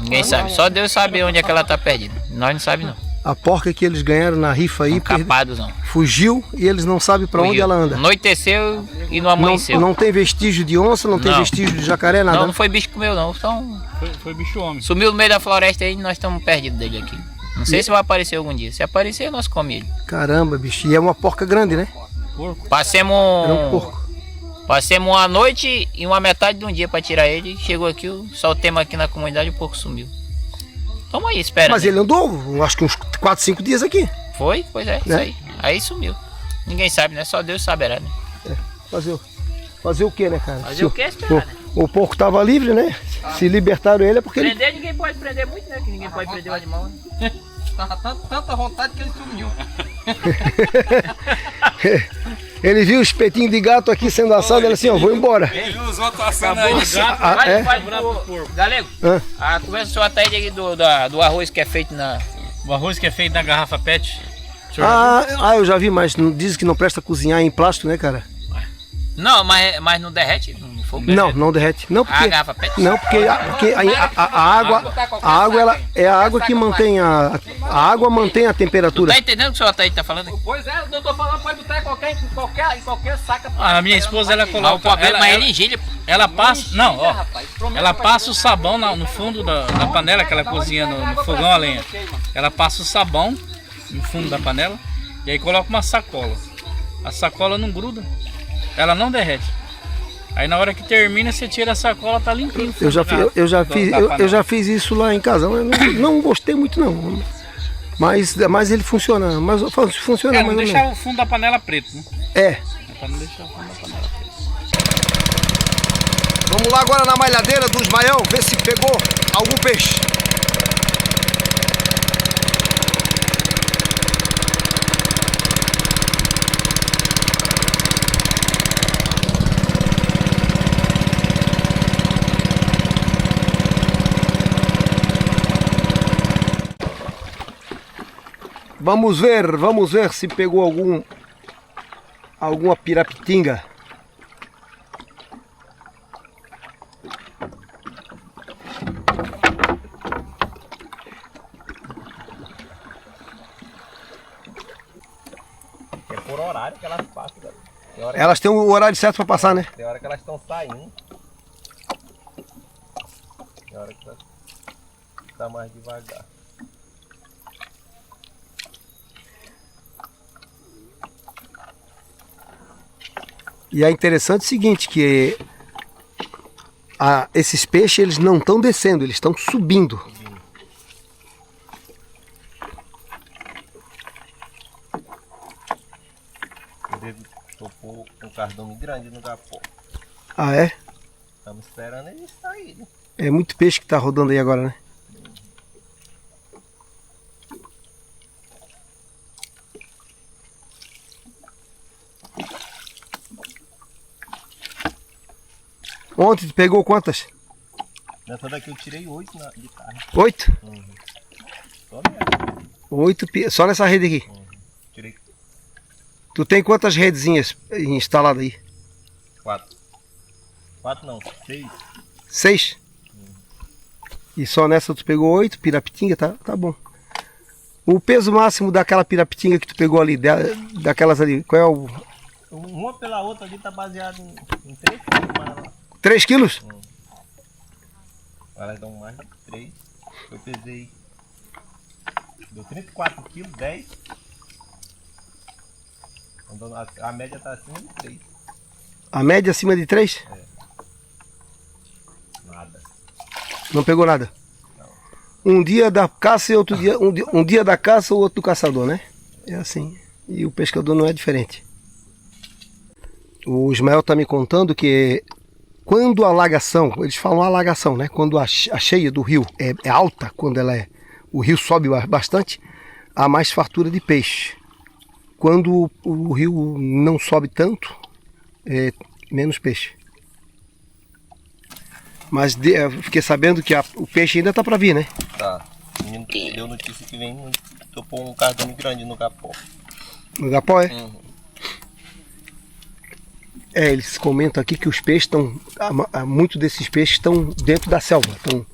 Ninguém sabe. Só Deus sabe onde é que ela tá perdida. Nós não sabemos não. A porca que eles ganharam na rifa aí Capados não. fugiu e eles não sabem pra onde Fugiu. ela anda. Anoiteceu e não amanheceu. Não tem vestígio de onça, não tem Não. vestígio de jacaré, nada. Não foi bicho que comeu não. Então, Foi bicho homem. sumiu no meio da floresta aí e nós estamos perdidos dele aqui. Não sei se vai aparecer algum dia. Se aparecer, nós comemos ele. Caramba, bicho. E é uma porca grande, né? Passemos Era um porco. Passemos uma noite e uma metade de um dia para tirar ele. Chegou aqui, soltemos aqui na comunidade e o porco sumiu. Tamo aí, espera. Mas ele andou, acho que uns 4, 5 dias aqui. Foi? Pois é, isso aí. Aí sumiu. Ninguém sabe, né? Só Deus saberá, né? Fazer o que, né, cara? Fazer o que? Esperar, né? O porco tava livre, né? Se libertaram ele é porque ele... Prender ninguém pode prender muito, né? Que ninguém pode prender o animal, né? Tanta vontade que ele sumiu. Ele viu o espetinho de gato aqui sendo assado, ele assim, ó, vou embora. Ele viu os outros assando aí. É? Galego, Hã? a conversa sua tá aí do arroz que é feito na... O arroz que é feito na garrafa PET. Eu já vi, mas diz que não presta cozinhar em plástico, né, cara? Não, mas não derrete no fogo? Não derrete. Não, porque... A garrafa PET? Não, porque a água ela é a água que mantém a água mantém a temperatura. Tá entendendo o que o senhor tá falando aqui? Pois é, eu tô falando, pode botar em qualquer saca. A minha esposa, ela Ah, o coloca... problema é ele em gíria. Ela passa... Não, ó. Ela passa o sabão no fundo da panela que ela cozinha no fogão a lenha. Ela passa o sabão no fundo da panela e aí coloca uma sacola. A sacola não gruda. Ela não derrete. Aí na hora que termina, você tira a sacola, tá limpinho. Eu já fiz isso lá em casa. Eu não gostei muito não. Mas ele funciona. Mas funciona Não mais ou deixar menos. o fundo da panela preto, né? É. Pra não deixar o fundo da panela preto. Vamos lá agora na malhadeira dos Maião, ver se pegou algum peixe. Vamos ver se pegou alguma pirapitinga. É por horário que elas passam, cara. Elas têm o horário certo para passar, né? Tem hora que elas estão saindo. Tem hora que tá mais devagar. E é interessante o seguinte, que esses peixes eles não estão descendo, eles estão subindo. Eu pôr um cardume grande no gapó. Ah, é? Estamos esperando eles saírem. É muito peixe que está rodando aí agora, né? Ontem tu pegou quantas? Nessa daqui eu tirei 8 de carne. 8? Só mesmo. Só nessa rede aqui? Tirei Tu tem quantas redezinhas instaladas aí? 4. 4 não, 6. 6? E só nessa tu pegou 8 pirapitinga, tá bom. O peso máximo daquela pirapitinga que tu pegou ali, daquelas ali, qual é o... Uma pela outra ali tá baseado em 3 quilos. 3 quilos? Elas dão mais de 3. Eu pesei. Deu 34 quilos, 10. A média tá acima de 3. A média acima de 3? Nada. Não pegou nada? Não. Um dia da caça e outro dia... Um dia da caça, o outro do caçador, né? É assim. E o pescador não é diferente. O Ismael tá me contando que quando a alagação, eles falam alagação, né? Quando a cheia do rio é alta, quando o rio sobe bastante, há mais fartura de peixe. Quando o rio não sobe tanto, é menos peixe. Mas eu fiquei sabendo que o peixe ainda tá para vir, né? Tá. O menino deu notícia que vem, topou um cardume grande no Gapó. No Gapó, é? Uhum. Eles comentam aqui que os peixes estão... Muitos desses peixes estão dentro da selva, estão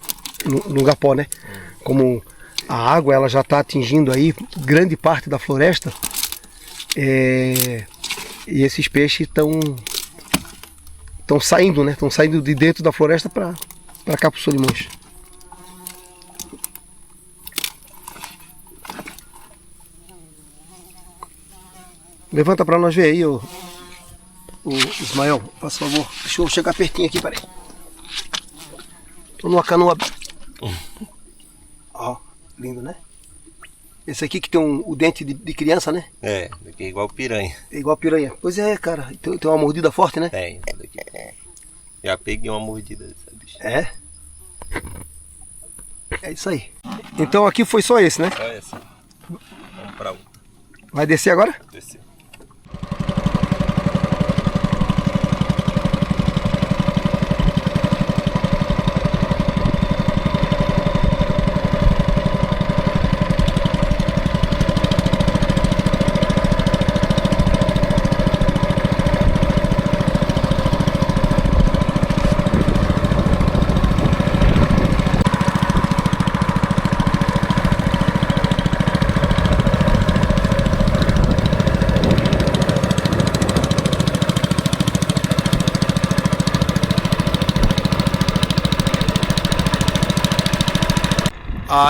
no Gapó, né? Como a água ela já está atingindo aí grande parte da floresta, e esses peixes estão saindo, né? Estão saindo de dentro da floresta para cá para os Solimões. Levanta para nós ver aí, o Ismael, por favor. Deixa eu chegar pertinho aqui, peraí. Tô numa canoa. Ó, lindo, né? Esse aqui que tem o dente de criança, né? É, daqui é igual piranha. É igual piranha. Pois é, cara. Tem uma mordida forte, né? Tem, daqui. Já peguei uma mordida dessa bicha. É? É isso aí. Então aqui foi só esse, né? Só essa. Vamos pra outra. Vai descer agora? Descer.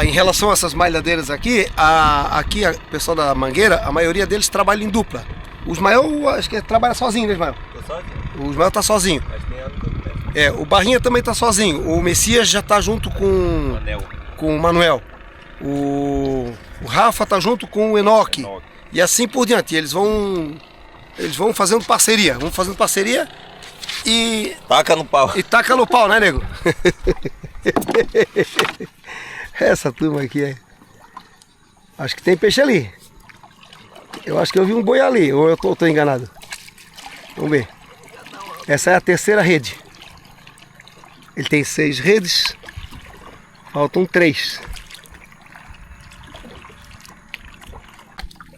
Em relação a essas malhadeiras aqui, aqui o pessoal da Mangueira, a maioria deles trabalha em dupla. O Ismael, acho que trabalha sozinho, né, Ismael? Tô sozinho. O Ismael tá sozinho. Mas tem ano também. O Barrinha também tá sozinho. O Messias já tá junto com o Manuel. O Rafa tá junto com o Enoque. E assim por diante. Eles vão fazendo parceria. Vão fazendo parceria e... Taca no pau. E taca no pau, né, nego? Essa turma aqui acho que tem peixe ali. Eu acho que eu vi um boi ali, ou eu tô enganado. Vamos ver. Essa é a terceira rede. Ele tem 6 redes. Faltam 3.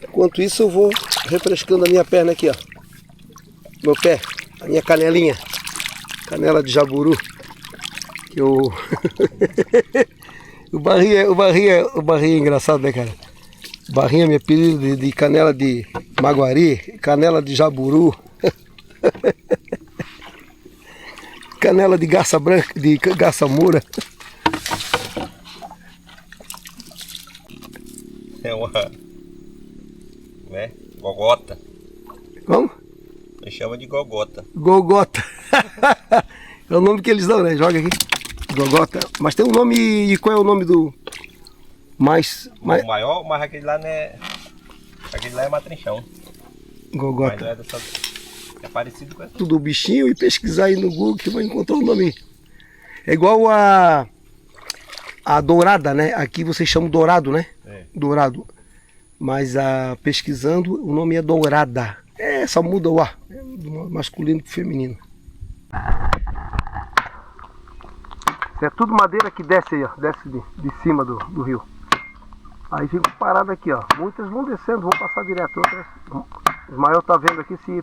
Enquanto isso eu vou refrescando a minha perna aqui, ó. Meu pé, a minha canelinha. Canela de jaburu. Que eu... O Barrinha é engraçado, né, cara? O Barrinha é meu apelido de canela de maguari, canela de jaburu, canela de garça branca, de garça moura. É uma... né? Gogota. Como? A gente chama de gogota. Gogota. É o nome que eles dão, né? Joga aqui. Gogota. Mas tem um nome... E qual é o nome do... O maior, mas aquele lá não é... Aquele lá é matrinchão. Gogota. Mas não é dessa... É parecido com essa. Tudo bichinho e pesquisar aí no Google que vai encontrar o nome. É igual a dourada, né? Aqui vocês chamam dourado, né? É. Dourado. Mas pesquisando, o nome é dourada. Só muda o ar. É masculino para feminino. É tudo madeira que desce aí, ó. Desce de cima do rio. Aí fico parado aqui, ó. Muitas vão descendo, vão passar direto. Outras... O Ismael tá vendo aqui se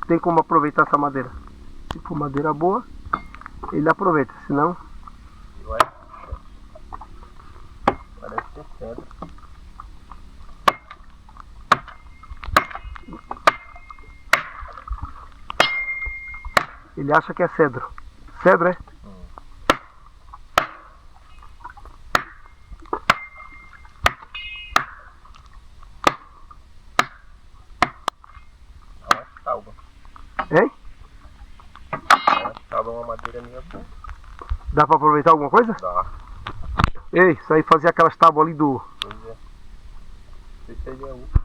tem como aproveitar essa madeira. Se for madeira boa, ele aproveita. Se não... Parece ter cedro. Ele acha que é cedro. Cedro, é? Hein? Tava uma madeira minha boa. Dá pra aproveitar alguma coisa? Dá. Ei, isso aí fazia aquelas tábuas ali do... Pois é. Esse aí é oco.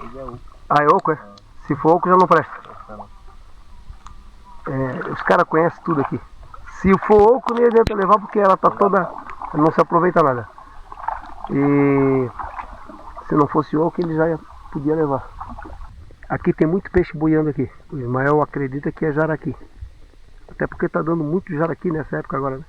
Ele é oco. Ah, é oco, é? Se for oco já não presta. É, os caras conhecem tudo aqui. Se for oco, nem adianta levar porque ela tá toda... Não se aproveita nada. E... Se não fosse oco, ele já podia levar. Aqui tem muito peixe boiando aqui. O Ismael acredita que é jaraqui. Até porque tá dando muito jaraqui nessa época agora, né?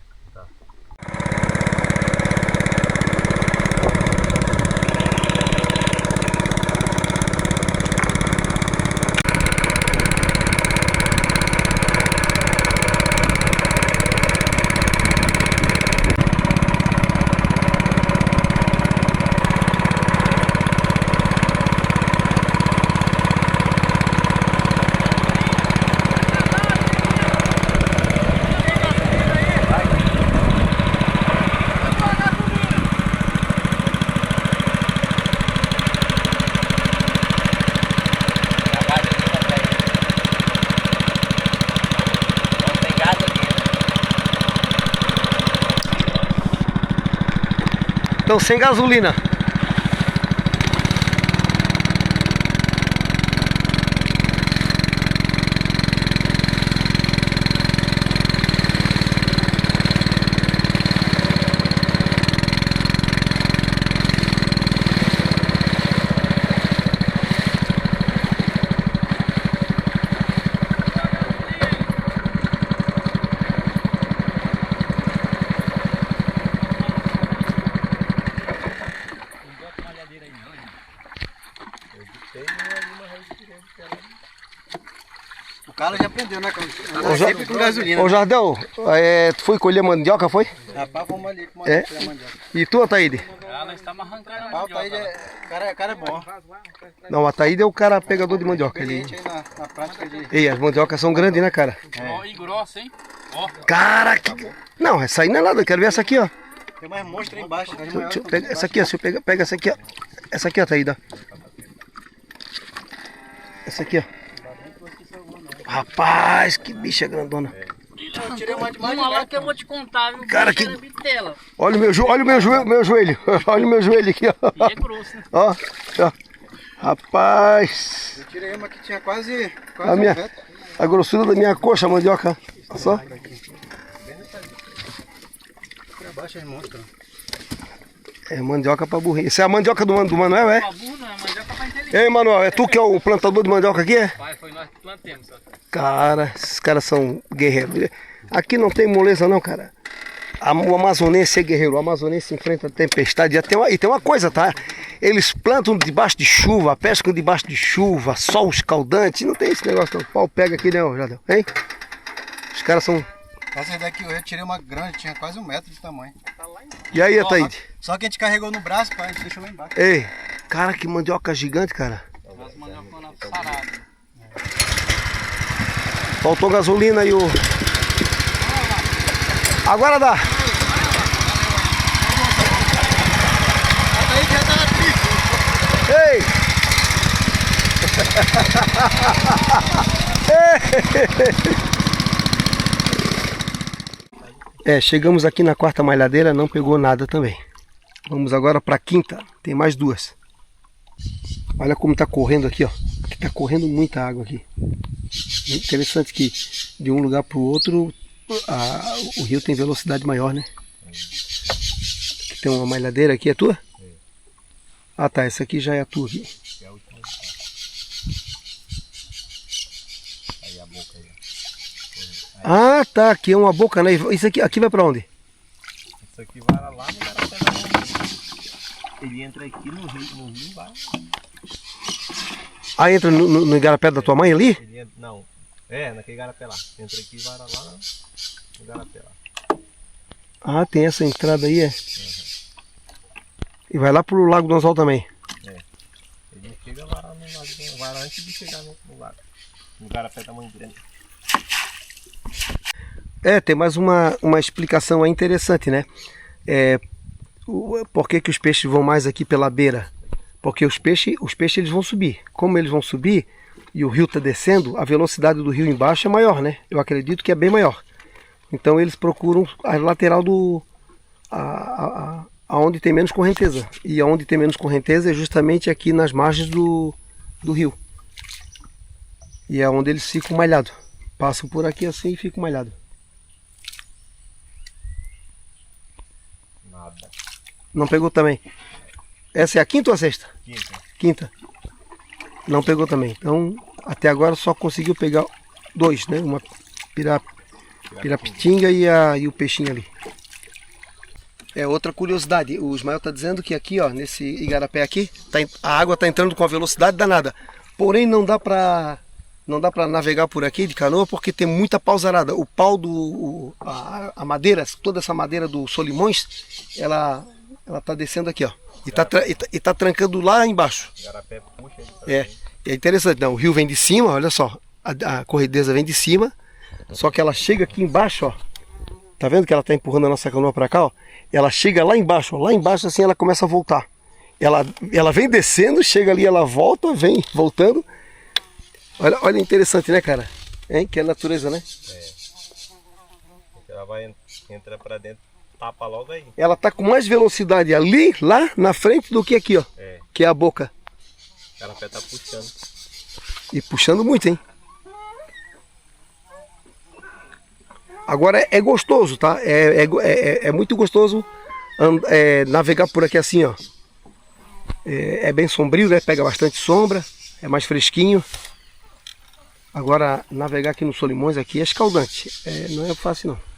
Então sem gasolina. O cara já aprendeu, né? Sempre com gasolina. Ô Jardel, tu foi colher mandioca, foi? Rapaz, vamos ali com mandioca. E tu, Ataíde? Nós estamos arrancando Rapaz, o Taíde cara é bom. Não, o Ataíde é o cara pegador de mandioca. Ele... Aí na prática de... Ei, as mandiocas são grandes, né, cara? Ó, e grossa, hein? Ó. Cara, que... Não, essa aí não é nada, eu quero ver essa aqui, ó. Tem mais monstro aí embaixo. Deixa eu pegar essa aqui, ó. Se eu pegar, pega essa aqui, ó. Essa aqui, ó, Ataíde. Essa aqui, ó. Rapaz, que bicha grandona. Eu tirei uma de mais Vamos lá que eu vou te contar, viu? Cara, que... Bitela. Olha o meu joelho. Olha o meu joelho aqui, ó. E é grosso, né? Ó. Rapaz. Eu tirei uma que tinha quase a grossura da minha coxa, a mandioca. Olha só. Pra baixo é monstro. É mandioca pra burrinho. Isso é a mandioca do Manuel, é? Pra burro não, é mandioca pra inteligente. Ei, Manuel, é tu que é o plantador de mandioca aqui, é? Pai, foi nós que plantemos. Só. Cara, esses caras são guerreiros. Aqui não tem moleza não, cara. O amazonense é guerreiro. O amazonense enfrenta a tempestade. E tem uma coisa, tá? Eles plantam debaixo de chuva, pescam debaixo de chuva, sol escaldante. Não tem esse negócio não. O pau pega aqui, não, Jardel. Hein? Os caras são... Essa daqui eu tirei uma grande, tinha quase 1 metro de tamanho. E aí, Ataíde? Só que a gente carregou no braço, pai, a gente deixou lá embaixo. Ei, cara, que mandioca gigante, cara. As mandiocas na sarada. Faltou gasolina e o... Agora dá. Aí já tá triste. Ei! Chegamos aqui na 4ª malhadeira, não pegou nada também. Vamos agora para a 5ª, tem mais 2. Olha como está correndo aqui, ó. Aqui está correndo muita água aqui. Interessante que de um lugar para o outro o rio tem velocidade maior, né? Aqui tem uma malhadeira aqui, é tua? Ah tá, essa aqui já é a tua aqui. Ah tá, aqui é uma boca, né? Isso aqui vai para onde? Isso aqui vai lá no Garapé. Ele entra aqui no rio vai. Ah, entra no igarapé da tua mãe ali? Ele entra, não. Naquele igarapé lá. Entra aqui e vai lá no igarapé lá. Ah, tem essa entrada aí, é? E vai lá pro Lago do Anzol também? Ele chega lá no lago, vai lá antes de chegar no lago. No igarapé da mãe grande. Tem mais uma explicação aí interessante, né? Por que os peixes vão mais aqui pela beira? Porque os peixes eles vão subir. Como eles vão subir e o rio está descendo, a velocidade do rio embaixo é maior, né? Eu acredito que é bem maior. Então eles procuram a lateral aonde tem menos correnteza. E aonde tem menos correnteza é justamente aqui nas margens do rio. E é onde eles ficam malhados. Passam por aqui assim e ficam malhados. Nada. Não pegou também? Essa é a quinta ou a sexta? Quinta. Quinta. Não pegou também. Então, até agora só conseguiu pegar 2, né? Uma pirapitinga e o peixinho ali. Outra curiosidade. O Ismael está dizendo que aqui, ó, nesse igarapé aqui, a água está entrando com a velocidade danada. Porém, não dá para navegar por aqui de canoa porque tem muita pausarada. O pau a madeira, toda essa madeira do Solimões, ela está descendo aqui, ó. E tá trancando lá embaixo. Igarapé puxa ele pra É interessante, não. O rio vem de cima, olha só. A correnteza vem de cima, só que ela chega aqui embaixo, ó. Tá vendo que ela tá empurrando a nossa canoa para cá, ó? Ela chega lá embaixo, ó. Lá embaixo assim ela começa a voltar. Ela vem descendo, chega ali, ela volta, vem voltando. Olha interessante, né, cara? Que é a natureza, né? Ela vai entrar para dentro, tapa logo aí. Ela tá com mais velocidade lá na frente do que aqui, ó. Que é a boca. O igarapé tá puxando. E puxando muito, hein? Agora é gostoso, tá? É muito gostoso navegar por aqui assim, ó. É bem sombrio, né? Pega bastante sombra, é mais fresquinho. Agora, navegar aqui no Solimões aqui é escaldante. Não é fácil, não.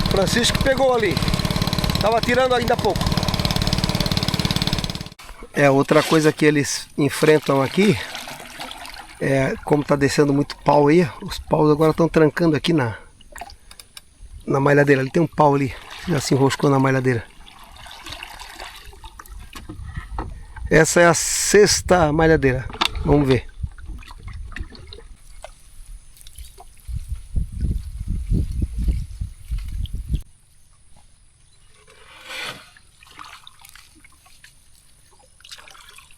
Francisco pegou ali. Tava tirando ainda há pouco. Outra coisa que eles enfrentam aqui como tá descendo muito pau aí, os paus agora estão trancando aqui na malhadeira. Ali tem um pau ali, já se enroscou na malhadeira. Essa é a 6ª malhadeira. Vamos ver.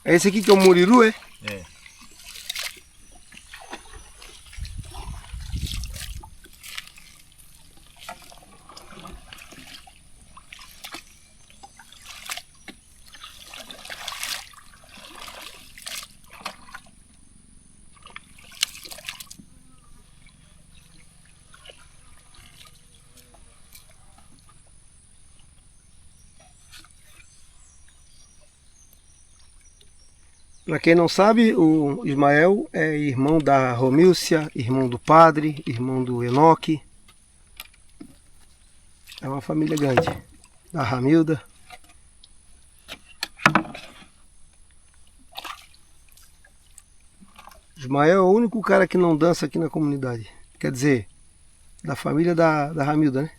Esse aqui que é o muriru, é? Para quem não sabe, o Ismael é irmão da Romílcia, irmão do padre, irmão do Enoque. É uma família grande. Da Ramilda. Ismael é o único cara que não dança aqui na comunidade. Quer dizer, da família da Ramilda, né?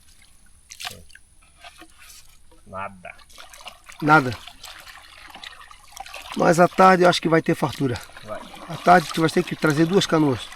Nada. Mas à tarde eu acho que vai ter fartura. À tarde tu vai ter que trazer 2 canoas.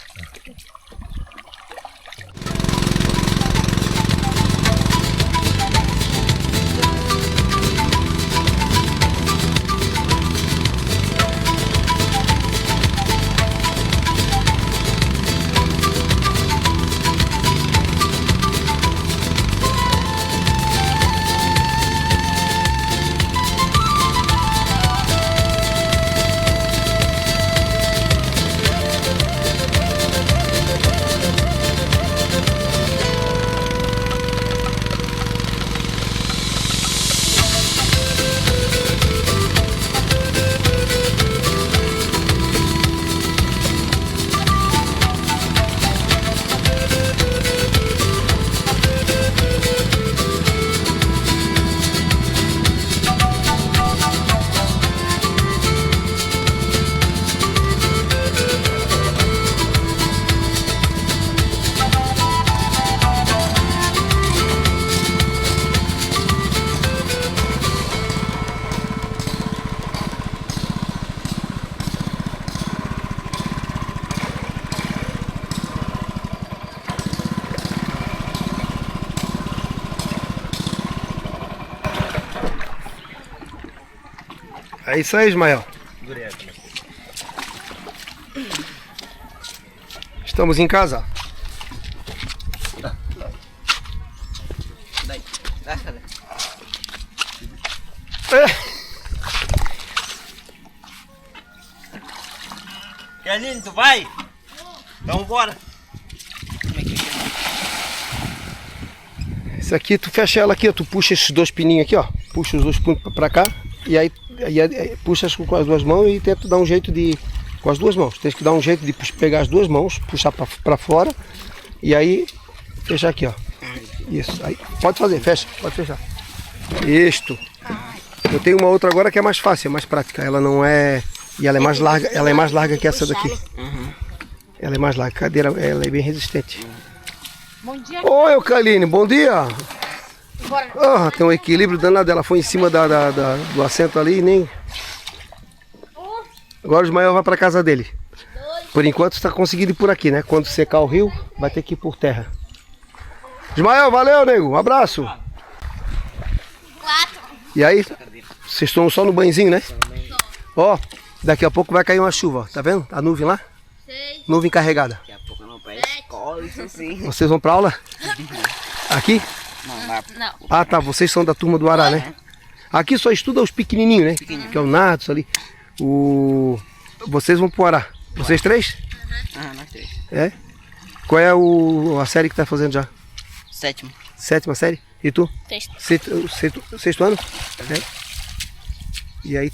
É isso aí, Ismael. Estamos em casa. Carlinhos, tu vai? Então bora. Esse aqui, tu fecha ela aqui, ó. Tu puxa esses dois pininhos aqui, ó. Puxa os dois punhos pra cá. E aí puxa com as duas mãos e tenta dar um jeito de... Com as duas mãos. Tem que dar um jeito de pegar as duas mãos, puxar pra fora. E aí, fechar aqui, ó. Isso. Aí, pode fazer, fecha. Pode fechar. Isto. Eu tenho uma outra agora que é mais fácil, é mais prática. Ela não é... E ela é mais larga que essa daqui. Ela é mais larga. A cadeira, ela é bem resistente. Bom dia. Oi, Eucaline, bom dia. Bora. Ah, tem um equilíbrio danado. Ela foi em cima do assento ali e nem... Agora o Ismael vai para casa dele. Por enquanto está conseguindo ir por aqui, né? Quando secar o rio, vai ter que ir por terra. Ismael, valeu, nego. Um abraço. 4. E aí, vocês estão só no banhozinho, né? Ó, daqui a pouco vai cair uma chuva. Tá vendo? A nuvem lá? 6. Nuvem carregada. Daqui a pouco não vai escola, isso sim. Vocês vão para aula? Aqui? Não. Ah, tá. Vocês são da turma do Ará, né? Aqui só estuda os pequenininhos, né? Que é o Natos ali. Vocês vão pro Ará. Vocês três? Nós três. É? Qual é a série que tá fazendo já? 7º. 7ª série? E tu? Sexto ano? É. E aí?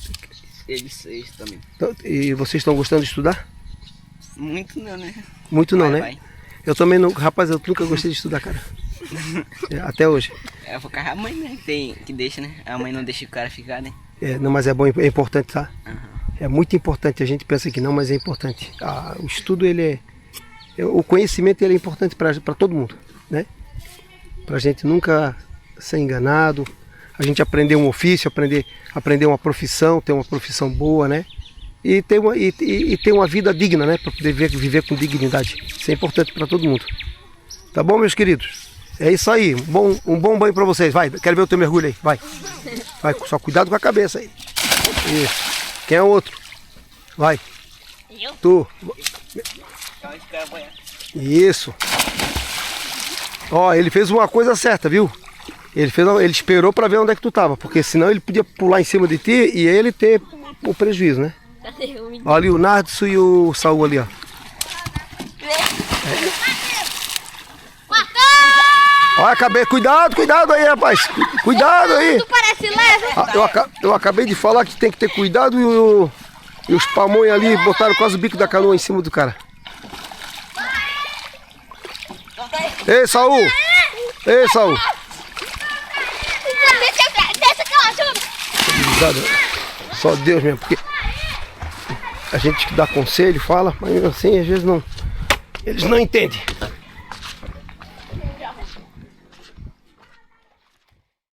Ele 6 também. E vocês estão gostando de estudar? Muito não, né? Muito não, Vai, né? vai. Eu também não. Rapaz, eu nunca gostei de estudar, cara. Até hoje. É por causa da mãe, né? Que deixa, né? A mãe não deixa o cara ficar, né? Não, mas é bom, é importante, tá? É muito importante. A gente pensa que não, mas é importante. O estudo, ele o conhecimento, ele é importante para todo mundo, né? Pra gente nunca ser enganado, a gente aprender um ofício, aprender uma profissão, ter uma profissão boa, né? E ter uma vida digna, né? Para poder viver com dignidade. Isso é importante para todo mundo. Tá bom, meus queridos? É isso aí. Um bom banho para vocês. Vai, quero ver o teu mergulho aí. Vai. Vai, só cuidado com a cabeça aí. Isso. Quem é o outro? Vai. Eu? Tu. Isso. Ó, ele fez uma coisa certa, viu? Ele esperou para ver onde é que tu tava, porque senão ele podia pular em cima de ti e ele ter o prejuízo, né? Cadê o menino? Olha ali o Nardo e o Saul ali, ó. Olha a cabeça, cuidado aí, rapaz. Cuidado aí. Tu parece leve. Eu acabei de falar que tem que ter cuidado e os pamonhos ali botaram quase o bico da canoa em cima do cara. Ei, Saul! Ei, Saul! Desce que eu ajudo. Só Deus mesmo, porque a gente dá conselho, fala, mas assim às vezes não, eles não entendem.